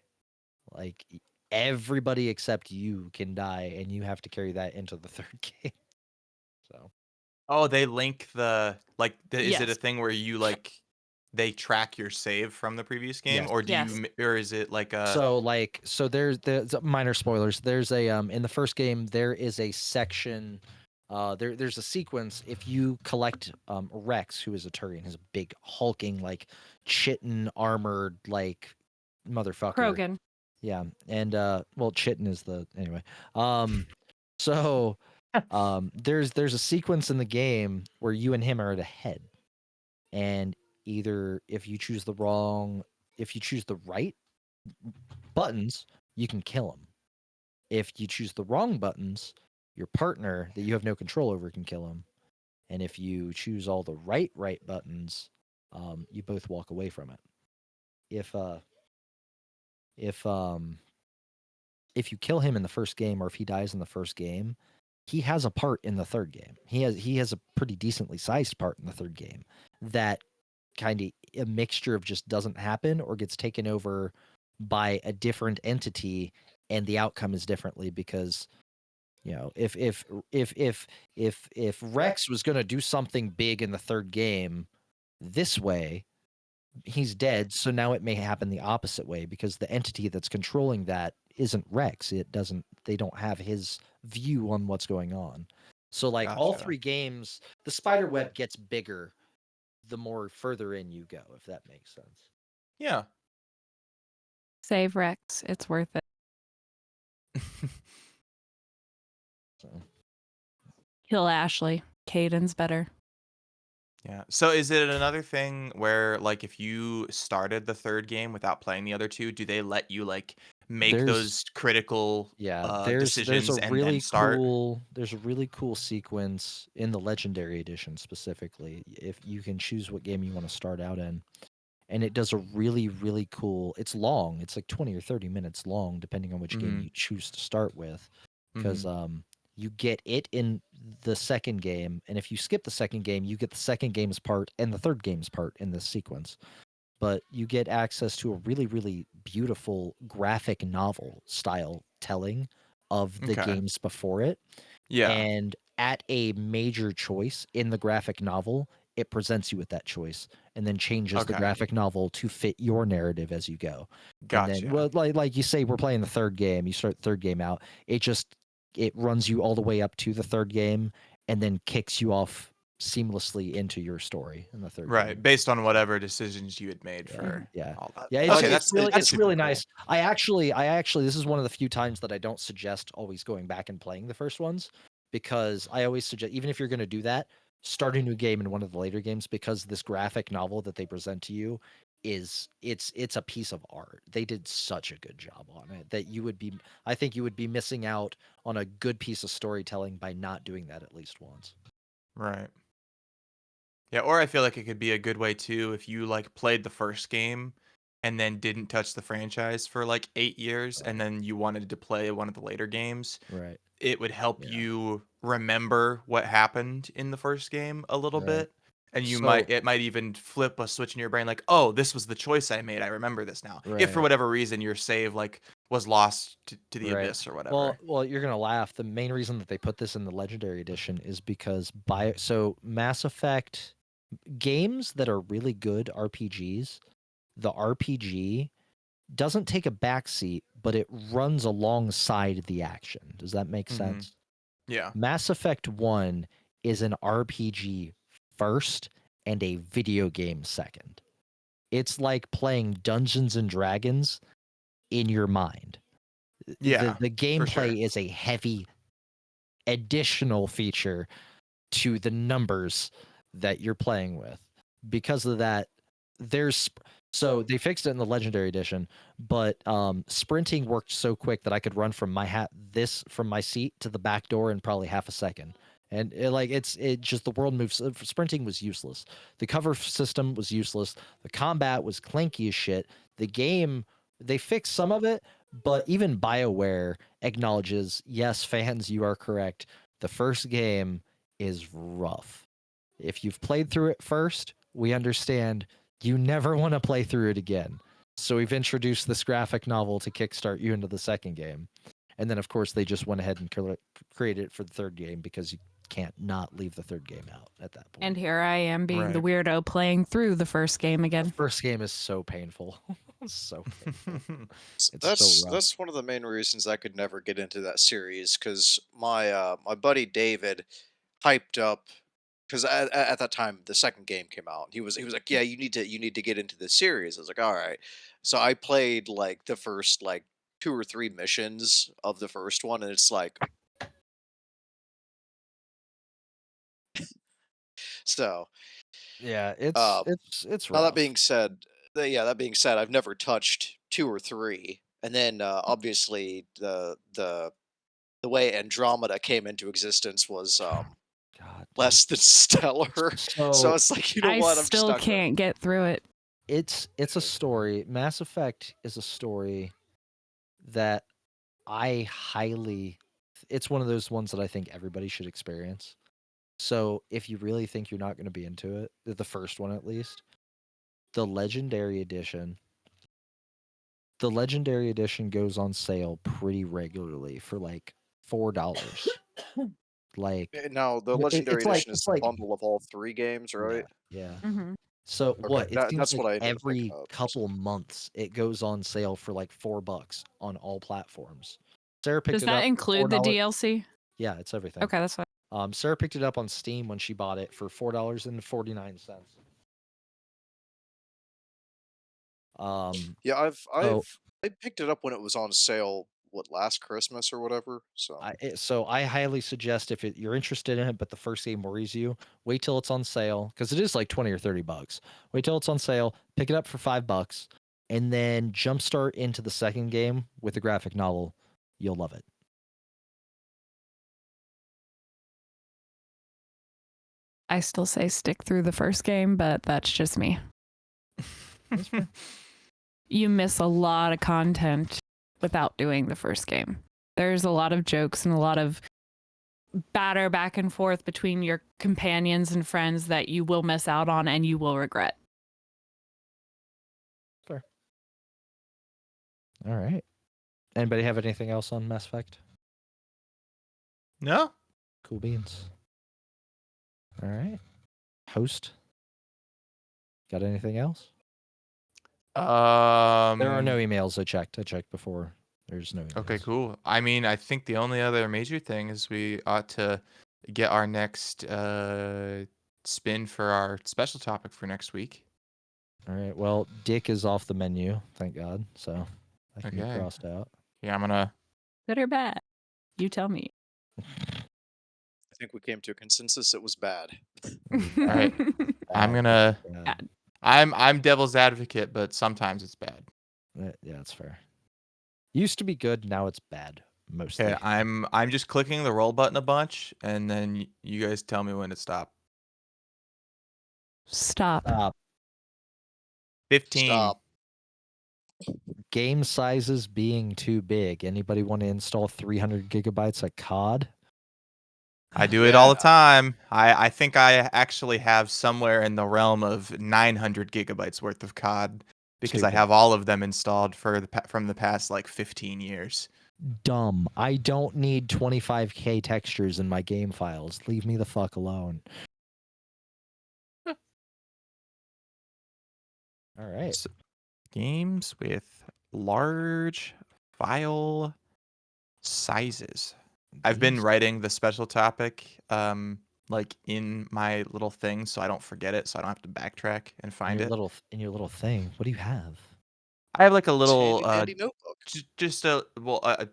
Like everybody except you can die, and you have to carry that into the third game. So Oh, they link is it a Yes. thing where you like they track your save from the previous game, Yes. or do Yes. or is it like a so there's minor spoilers. There's a in the first game there is a section. There's a sequence if you collect Rex, who is a Turian, he's a big hulking like chitin armored like motherfucker. Krogan. Yeah, and well, chitin is the anyway. So there's a sequence in the game where you and him are at a head, and either if you choose the right buttons, you can kill him. If you choose the wrong buttons, your partner that you have no control over can kill him. And if you choose all the right buttons, you both walk away from it. If you kill him in the first game, or if he dies in the first game, he has a part in the third game. He has a pretty decently sized part in the third game that kind of a mixture of just doesn't happen or gets taken over by a different entity, and the outcome is differently because You know, if Rex was going to do something big in the third game this way, he's dead. So now it may happen the opposite way because the entity that's controlling that isn't Rex. They don't have his view on what's going on. So like all Gotcha. 3 games, the spider web gets bigger the more further in you go, if that makes sense. Yeah. Save Rex. It's worth it. So Kill Ashley. Caden's better. Yeah. So is it another thing where like if you started the third game without playing the other 2, do they let you like make There's- those critical there's decisions a and really then start? there's a really cool sequence in the Legendary Edition specifically. If you can choose what game you want to start out in, and it does a really really cool. It's long. It's like 20 or 30 minutes long, depending on which game Mhm. you choose to start with, because Mhm. you get it in the second game, and if you skip the second game, you get the second game's part and the third game's part in this sequence. But you get access to a really, really beautiful graphic novel style telling of the Okay. games before it. Yeah. And at a major choice in the graphic novel, it presents you with that choice and then changes the Okay. graphic novel to fit your narrative as you go. Gotcha. And then, well, like you say, we're playing the third game. You start the third game out. It runs you all the way up to the third game and then kicks you off seamlessly into your story in the third Right, game. based on whatever decisions you had made for Yeah. all that. Yeah, it's, Okay, it's really that's it's super really cool. nice. I actually this is one of the few times that I don't suggest always going back and playing the first ones, because I always suggest, even if you're going to do that, start a new game in one of the later games, because this graphic novel that they present to you it's a piece of art. They did such a good job on it that I think you would be missing out on a good piece of storytelling by not doing that at least once. Right. Yeah, or I feel like it could be a good way too if you like played the first game and then didn't touch the franchise for like 8 years and then you wanted to play one of the later games. Right. It would help Yeah. you remember what happened in the first game a little Right. bit. And So- it might even flip a switch in your brain like, "Oh, this was the choice I made. I remember this now." If for Right. whatever reason your save like was lost to the Right. abyss or whatever. Well, you're gonna laugh. The main reason that they put this in the Legendary Edition is because Mass Effect games that are really good RPGs, the RPG doesn't take a backseat, but it runs alongside the action. Does that make Mhm. sense? Yeah. Mass Effect 1 is an RPG first and a video game second. It's like playing Dungeons and Dragons in your mind. Yeah. The for gameplay sure. is a heavy additional feature to the numbers that you're playing with. Because of that, so they fixed it in the Legendary Edition, but sprinting worked so quick that I could run from from my seat to the back door in probably half a second. And it just the world moves. Sprinting was useless. The cover system was useless. The combat was clanky as shit. The game, they fixed some of it, but even BioWare acknowledges, yes, fans, you are correct. The first game is rough. If you've played through it first, we understand you never want to play through it again. So we've introduced this graphic novel to kickstart you into the second game. And then, of course, they just went ahead and created it for the third game because you can't not leave the third game out at that point. And here I am being the Right. weirdo playing through the first game again. The first game is so painful. So painful. It's That's so rough. that's one of the main reasons I could never get into that series, because my buddy David hyped up, because at that time the second game came out. He was like, yeah, you need to get into this series. I was like, all right. So I played like the first like 2 or 3 missions of the first one, and it's like, so Yeah, it's now rough. that being said, that being said, I've never touched 2 or 3, and then obviously the way Andromeda came into existence was God, less than stellar. So So it's like, you know I what? I'm just still not gonna. can't get through it. it's a story. Mass Effect is a story that I highly it's one of those ones that I think everybody should experience. So if you really think you're not going to be into it, the first one at least, the Legendary Edition goes on sale pretty regularly for like $4. Like Now the Legendary it's like Edition is the bundle of all 3 games, right? yeah. Mm-hmm. So Okay, what? It seems that's like what I ended up every picking up. couple months it goes on sale for like $4 on all platforms. Sarah picked Does it that up for include the $4. DLC? Yeah, it's everything. Okay, that's fine. Sarah picked it up on Steam when she bought it for $4.49. Yeah, So I picked it up when it was on sale, last Christmas or whatever. So I highly suggest if you're interested in it, but the first game worries you, wait till it's on sale because it is like 20 or $30. Wait till it's on sale, pick it up for $5, and then jumpstart into the second game with the graphic novel. You'll love it. I still say stick through the first game, but that's just me. That's fair. You miss a lot of content without doing the first game. There's a lot of jokes and a lot of batter back and forth between your companions and friends that you will miss out on and you will regret. Fair. All right. Anybody have anything else on Mass Effect? No. Cool beans. All right. Host. Got anything else? There are no emails. I checked before. There's no emails. Okay, cool. I mean, I think the only other major thing is we ought to get our next spin for our special topic for next week. All right. Well, Dick is off the menu, thank God. So that can be Okay. crossed out. Yeah, I'm gonna. Good or bad? You tell me. I think we came to a consensus it was bad. All right. I'm gonna. I'm devil's advocate, but sometimes it's bad. Yeah, that's fair. Used to be good, now it's bad. Mostly. Okay, I'm just clicking the roll button a bunch, and then you guys tell me when to stop. Stop. 15. Stop. Game sizes being too big. Anybody want to install 300 gigabytes of COD? I do it all the time. I think I actually have somewhere in the realm of 900 gigabytes worth of COD because I Stupid. have all of them installed from the past like 15 years. Dumb. I don't need 25K textures in my game files. Leave me the fuck alone. All right. So, games with large file sizes. I've been writing the special topic like in my little thing so I don't forget it, so I don't have to backtrack and find it. In your little thing. What do you have? I have like a little handy notebook. just a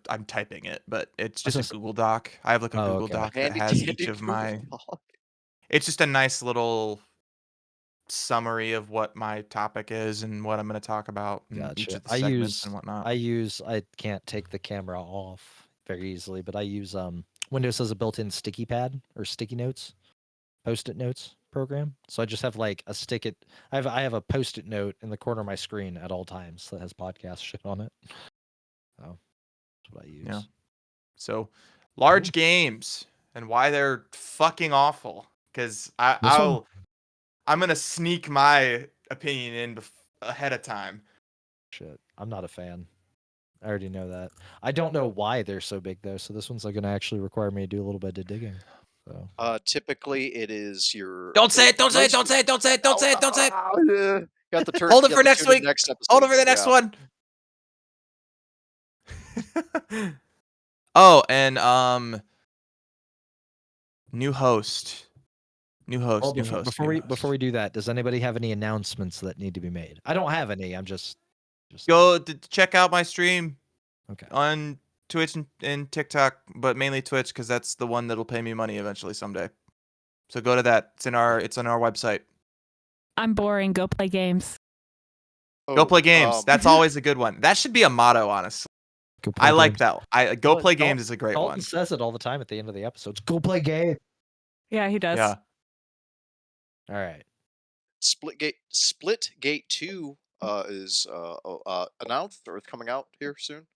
I'm typing it, but it's Was just a this- Google Doc. I have like a Oh, Google okay. Doc that Handy has dandy each of Google my Doc. It's just a nice little summary of what my topic is and what I'm going to talk about in each Gotcha. of the segments and whatnot. I can't take the camera off very easily, but I use Windows has a built-in sticky pad or sticky notes, post-it notes program. So I just have like I have a post-it note in the corner of my screen at all times that has podcast shit on it. So that's what I use. Yeah. So large games and why they're fucking awful. Because I'm gonna sneak my opinion in ahead of time. Shit, I'm not a fan. I already know that. I don't know why they're so big though. So this one's like gonna actually require me to do a little bit of digging. So Typically it is your. Don't say it! Don't say it! Don't say it! Don't say it! Don't say it! Don't say it! Got the turn. Hold it got for the next tune in week. Next episode. Hold it for the next Yeah. one. Oh, and new host. Well, before we do that, does anybody have any announcements that need to be made? I don't have any. I'm just Go check out my stream. Okay. On Twitch and TikTok, but mainly Twitch because that's the one that'll pay me money eventually someday. So go to that. It's on our website. I'm boring. Go play games. Go play games. That's always a good one. That should be a motto, honestly. I like that. Go play games is a great Dalton one. says it all the time at the end of the episodes. Go play games. Yeah, he does. Yeah. All right. Splitgate 2 is announced or coming out here soon.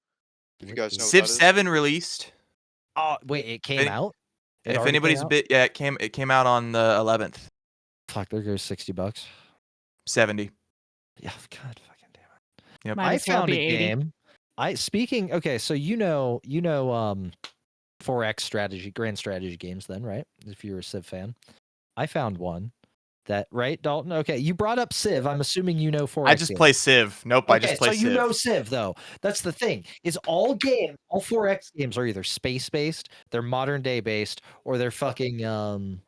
If you guys know what Civ that is. 7 released. Oh wait, it came out. If anybody's a bit, yeah, it came out on the 11th. Fuck, there goes $60. 70. Yeah, God, fucking damn it. Yep. Might I as well found be a 80. game. Okay, so you know, 4X strategy, grand strategy games. Then, right? If you're a Civ fan, I found one that right, Dalton. Okay, you brought up Civ. I'm assuming you know 4X. I just play Civ. Nope, I Okay, just play so you Civ. know Civ though. That's the thing. Is all 4X games are either space based, they're modern day based, or they're fucking high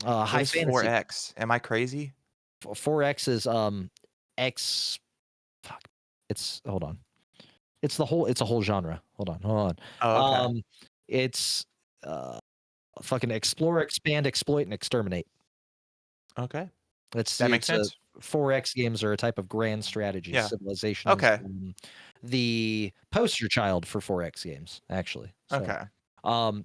What is fantasy. 4X? Am I crazy? 4X is X. Fuck. Hold on. It's a whole genre. Hold on. Oh, okay. It's fucking explore, expand, exploit, and exterminate. Okay. That makes sense. 4X games are a type of grand strategy. Yeah. Civilization Okay. is the poster child for 4X games, actually. So, Okay.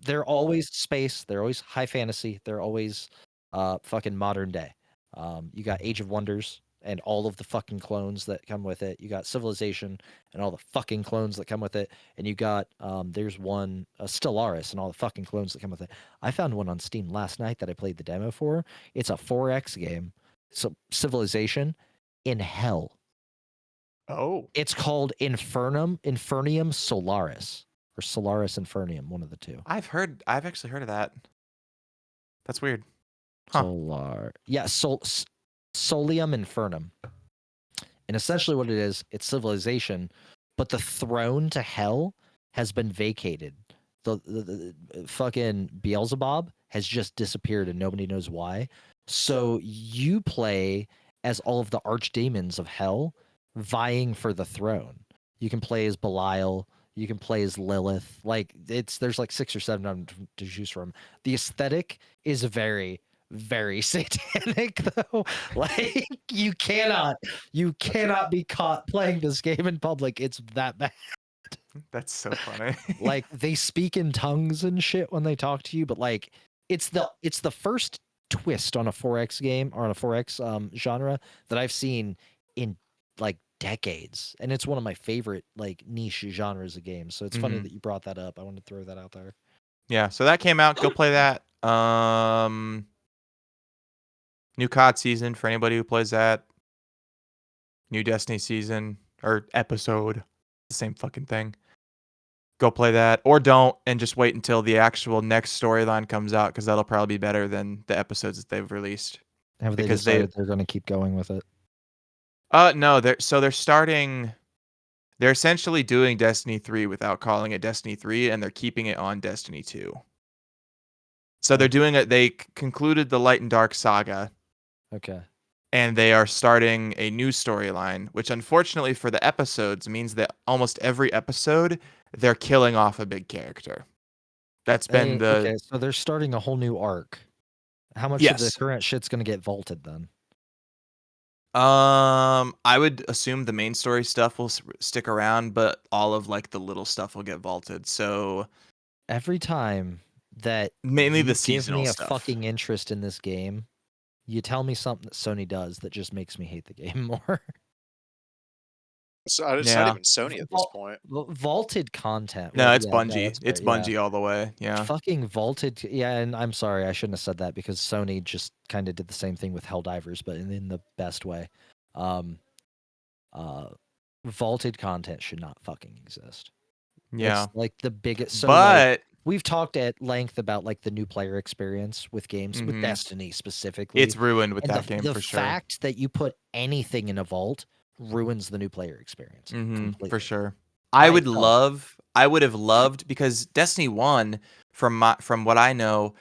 they're always space. They're always high fantasy. They're always fucking modern day. You got Age of Wonders and all of the fucking clones that come with it. You got Civilization and all the fucking clones that come with it. And you got there's one Stellaris and all the fucking clones that come with it. I found one on Steam last night that I played the demo for. It's a 4X game. So Civilization in hell. Oh. It's called Infernium Solaris or Solaris Infernium, one of the two. I've actually heard of that. That's weird. Huh. Solium Infernum. And essentially what it is, it's civilization, but the throne to hell has been vacated. The fucking Beelzebub has just disappeared and nobody knows why. So you play as all of the archdemons of hell vying for the throne. You can play as Belial, you can play as Lilith. Like there's like 6 or 7 of them to choose from. The aesthetic is very, very satanic though. Like you cannot be caught playing this game in public. It's that bad. That's so funny. Like they speak in tongues and shit when they talk to you, but like it's the first twist on a 4X game or on a 4X genre that I've seen in like decades, and it's one of my favorite like niche genres of games. So it's funny that you brought that up. I wanted to throw that out there. Yeah, so that came out. Go play that. New COD season for anybody who plays that. New Destiny season or episode, the same fucking thing. Go play that, or don't, and just wait until the actual next storyline comes out, because that'll probably be better than the episodes that they've released. Have they Because decided they're going to keep going with it? No, they're starting. They're essentially doing Destiny 3 without calling it Destiny 3, and they're keeping it on Destiny 2. So they're doing it. They concluded the Light and Dark saga. Okay. And they are starting a new storyline, which unfortunately for the episodes means that almost every episode they're killing off a big character. That's been okay. So they're starting a whole new arc. How much of the current shit's going to get vaulted then? I would assume the main story stuff will stick around, but all of like the little stuff will get vaulted. So every time that mainly the give seasonal me a stuff. fucking interest in this game, you tell me something that Sony does that just makes me hate the game more. So it's not even Sony at this point. Vaulted content. No, well, it's yeah, Bungie. It's Bungie all the way. Yeah. Fucking vaulted. Yeah, and I'm sorry, I shouldn't have said that because Sony just kind of did the same thing with Helldivers, but in the best way. Vaulted content should not fucking exist. Yeah. It's like the biggest. So but we've talked at length about like the new player experience with games, with Destiny specifically. It's ruined with that game the for sure. The fact that you put anything in a vault ruins the new player experience. For sure. I would have loved, because Destiny 1, from what I know,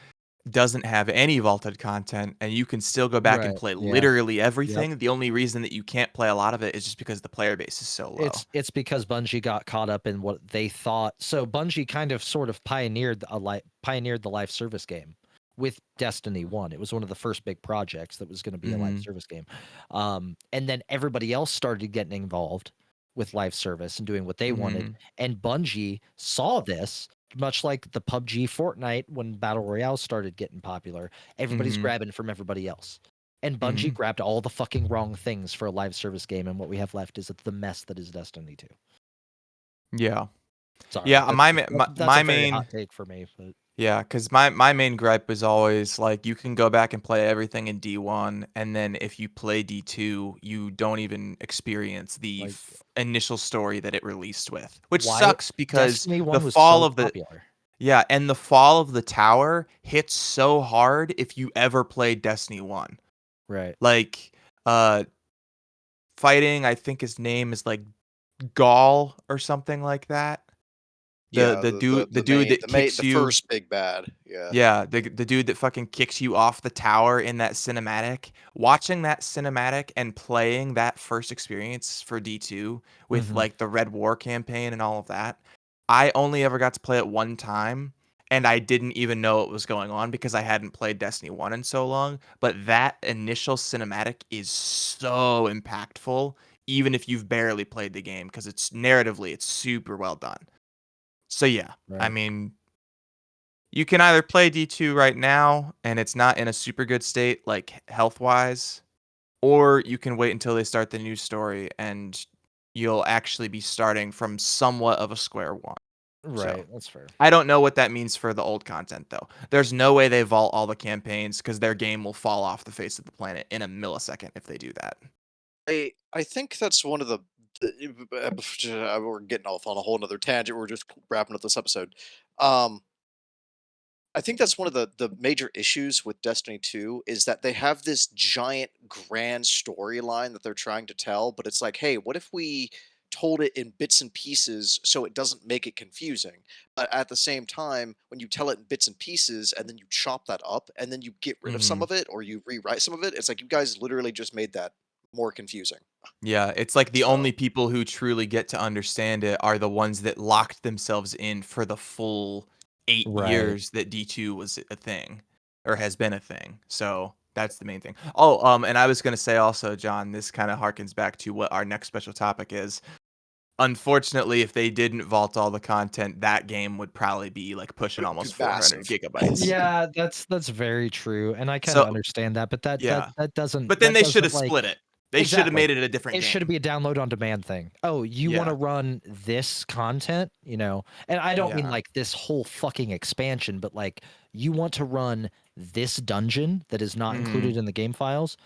doesn't have any vaulted content, and you can still go back and play literally everything. Yep. The only reason that you can't play a lot of it is just because the player base is so low. It's because Bungie got caught up in what they thought. So Bungie kind of sort of pioneered the live service game with Destiny 1. It was one of the first big projects that was going to be a live service game. And then everybody else started getting involved with live service and doing what they wanted. And Bungie saw this, much like the PUBG Fortnite when Battle Royale started getting popular. Everybody's grabbing from everybody else. And Bungie grabbed all the fucking wrong things for a live service game, and what we have left is the mess that is Destiny 2. Yeah. Sorry. Yeah, that's my a very main hot take for me, but yeah, because my main gripe is always like, you can go back and play everything in D1, and then if you play D2, you don't even experience the initial story that it released with, which sucks because Destiny 1 the was fall so of the popular. Yeah, and the fall of the tower hits so hard if you ever played Destiny 1. Right. Like, fighting, I think his name is like Gaul or something like that. The Yeah, the dude the dude that kicks the you. first big bad. Yeah. Yeah, the dude that fucking kicks you off the tower in that cinematic. Watching that cinematic and playing that first experience for D2 with Mhm. like the Red War campaign and all of that, I only ever got to play it one time and I didn't even know what was going on because I hadn't played Destiny 1 in so long, but that initial cinematic is so impactful even if you've barely played the game because it's narratively it's super well done. So yeah, I Right. mean, you can either play D2 right now and it's not in a super good state, like health wise, or you can wait until they start the new story and you'll actually be starting from somewhat of a square one. So Right. That's fair. I don't know what that means for the old content though. There's no way they vault all the campaigns because their game will fall off the face of the planet in a millisecond if they do that. I think that's one of we're getting off on a whole nother tangent. We're just wrapping up this episode. Um, I think that's one of the major issues with Destiny 2 is that they have this giant grand storyline that they're trying to tell, but it's like, hey, what if we told it in bits and pieces so it doesn't make it confusing? But at the same time, when you tell it in bits and pieces and then you chop that up and then you get rid of some Mhm. of it or you rewrite some of it, it's like you guys literally just made that more confusing. Yeah, it's like the So only people who truly get to understand it are the ones that locked themselves in for the full 8 Right. years that D2 was a thing or has been a thing. So that's the main thing. Oh, and I was gonna say also, John, this kind of harkens back to what our next special topic is. Unfortunately, if they didn't vault all the content, that game would probably be like pushing it would be almost 400 massive. gigabytes. Yeah, that's very true, and I kind of So understand that, but that that yeah, that but doesn't then that they should have doesn't like split it. They should have exactly. made it a different It should game. be a download on demand thing. Oh, you want to Yeah, run this content, and I don't mean yeah. like this whole fucking expansion, but like you want to run this dungeon that is not Mhm. included in the game files.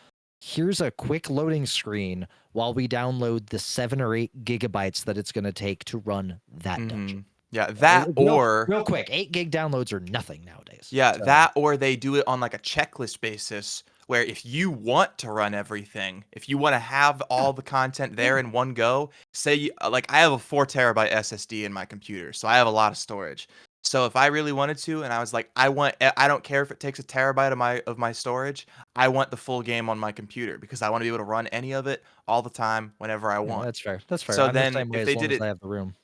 Here's a quick loading screen while we download the 7 or 8 gigabytes that it's going to take to run that dungeon. Mhm. Yeah, that Real, or real quick, 8 gig downloads are nothing nowadays. yeah, So, that or they do it on like a checklist basis where if you want to run everything, if you want to have yeah, all the content yeah. there in one go, say like I have a 4 terabyte SSD in my computer, so I have a lot of storage. So if I really wanted to and I was like I don't care if it takes a terabyte of my storage, I want the full game on my computer because I want to be able to run any of it all the time whenever I Yeah, want. that's fair. That's fair. So I'm the then same way if as they long did as it I have the room.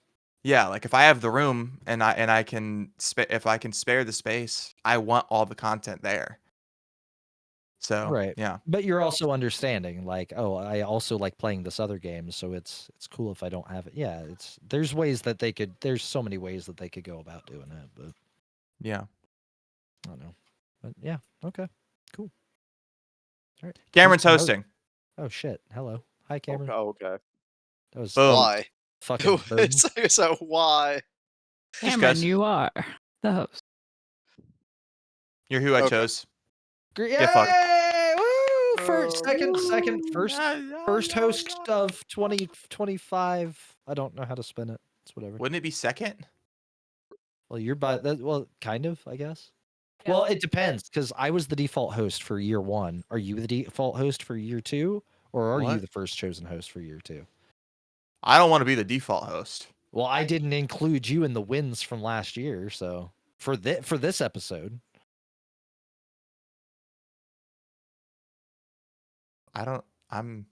yeah, like if I have the room and I can if I can spare the space, I want all the content there. So, Right. yeah. But you're also understanding, like, oh, I also like playing this other game, so it's cool if I don't have it. Yeah, there's so many ways that they could go about doing it, but Yeah. I don't know. But yeah, okay. Cool. All right. Who's Cameron's the host? hosting. Oh shit. Hello. Hi, Cameron. Okay. That was Boom. Why? fucking boom. So why? Just Cameron, 'cause. you are the host. You're who I Okay. chose. Yay! Get fucked. Woo! First, Ah, first yeah, host yeah. of 2025. I don't know how to spin it. It's whatever. Wouldn't it be second? Well, you're by that. Well, kind of, I guess. Well, it depends because I was the default host for year 1. Are you the default host for year 2, or are you What? the first chosen host for year 2? I don't want to be the default host. Well, I didn't include you in the wins from last year, so for this episode, I'm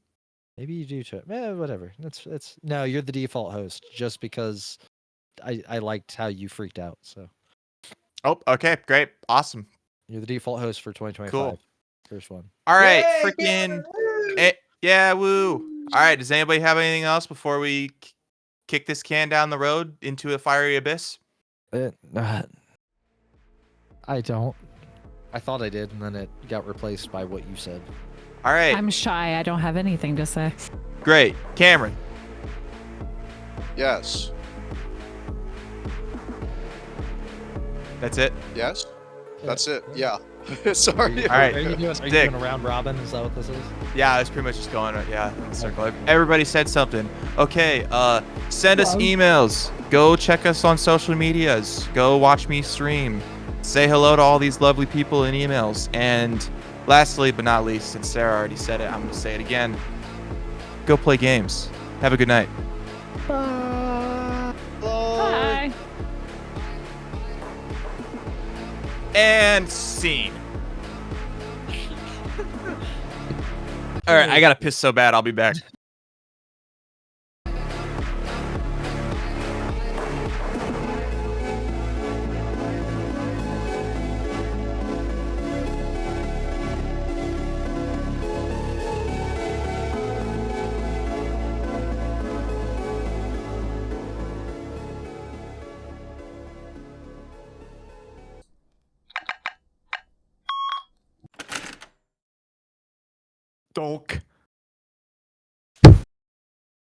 maybe you do too. Whatever. It's no, you're the default host just because I liked how you freaked out. So Oh, okay, great. Awesome. you're the default host for 2025. Cool. First one. All right, Yay, freaking Cameron! yeah, woo. All right, does anybody have anything else before we kick this can down the road into a fiery abyss? I don't. I thought I did, and then it got replaced by what you said. All right. I'm shy. I don't have anything to say. Great. Cameron. Yes. That's it. Yes. That's it. Yeah. Yeah. Sorry. All right. Are you doing Dick. a round robin? Is that what this is? Yeah, it's pretty much just going. Yeah, in a circle. Everybody said something. Okay. Send us emails. Go check us on social medias. Go watch me stream. Say hello to all these lovely people in emails. And lastly, but not least, since Sarah already said it, I'm going to say it again. Go play games. Have a good night. Bye. And scene. All right, I gotta piss so bad. I'll be back. Donk.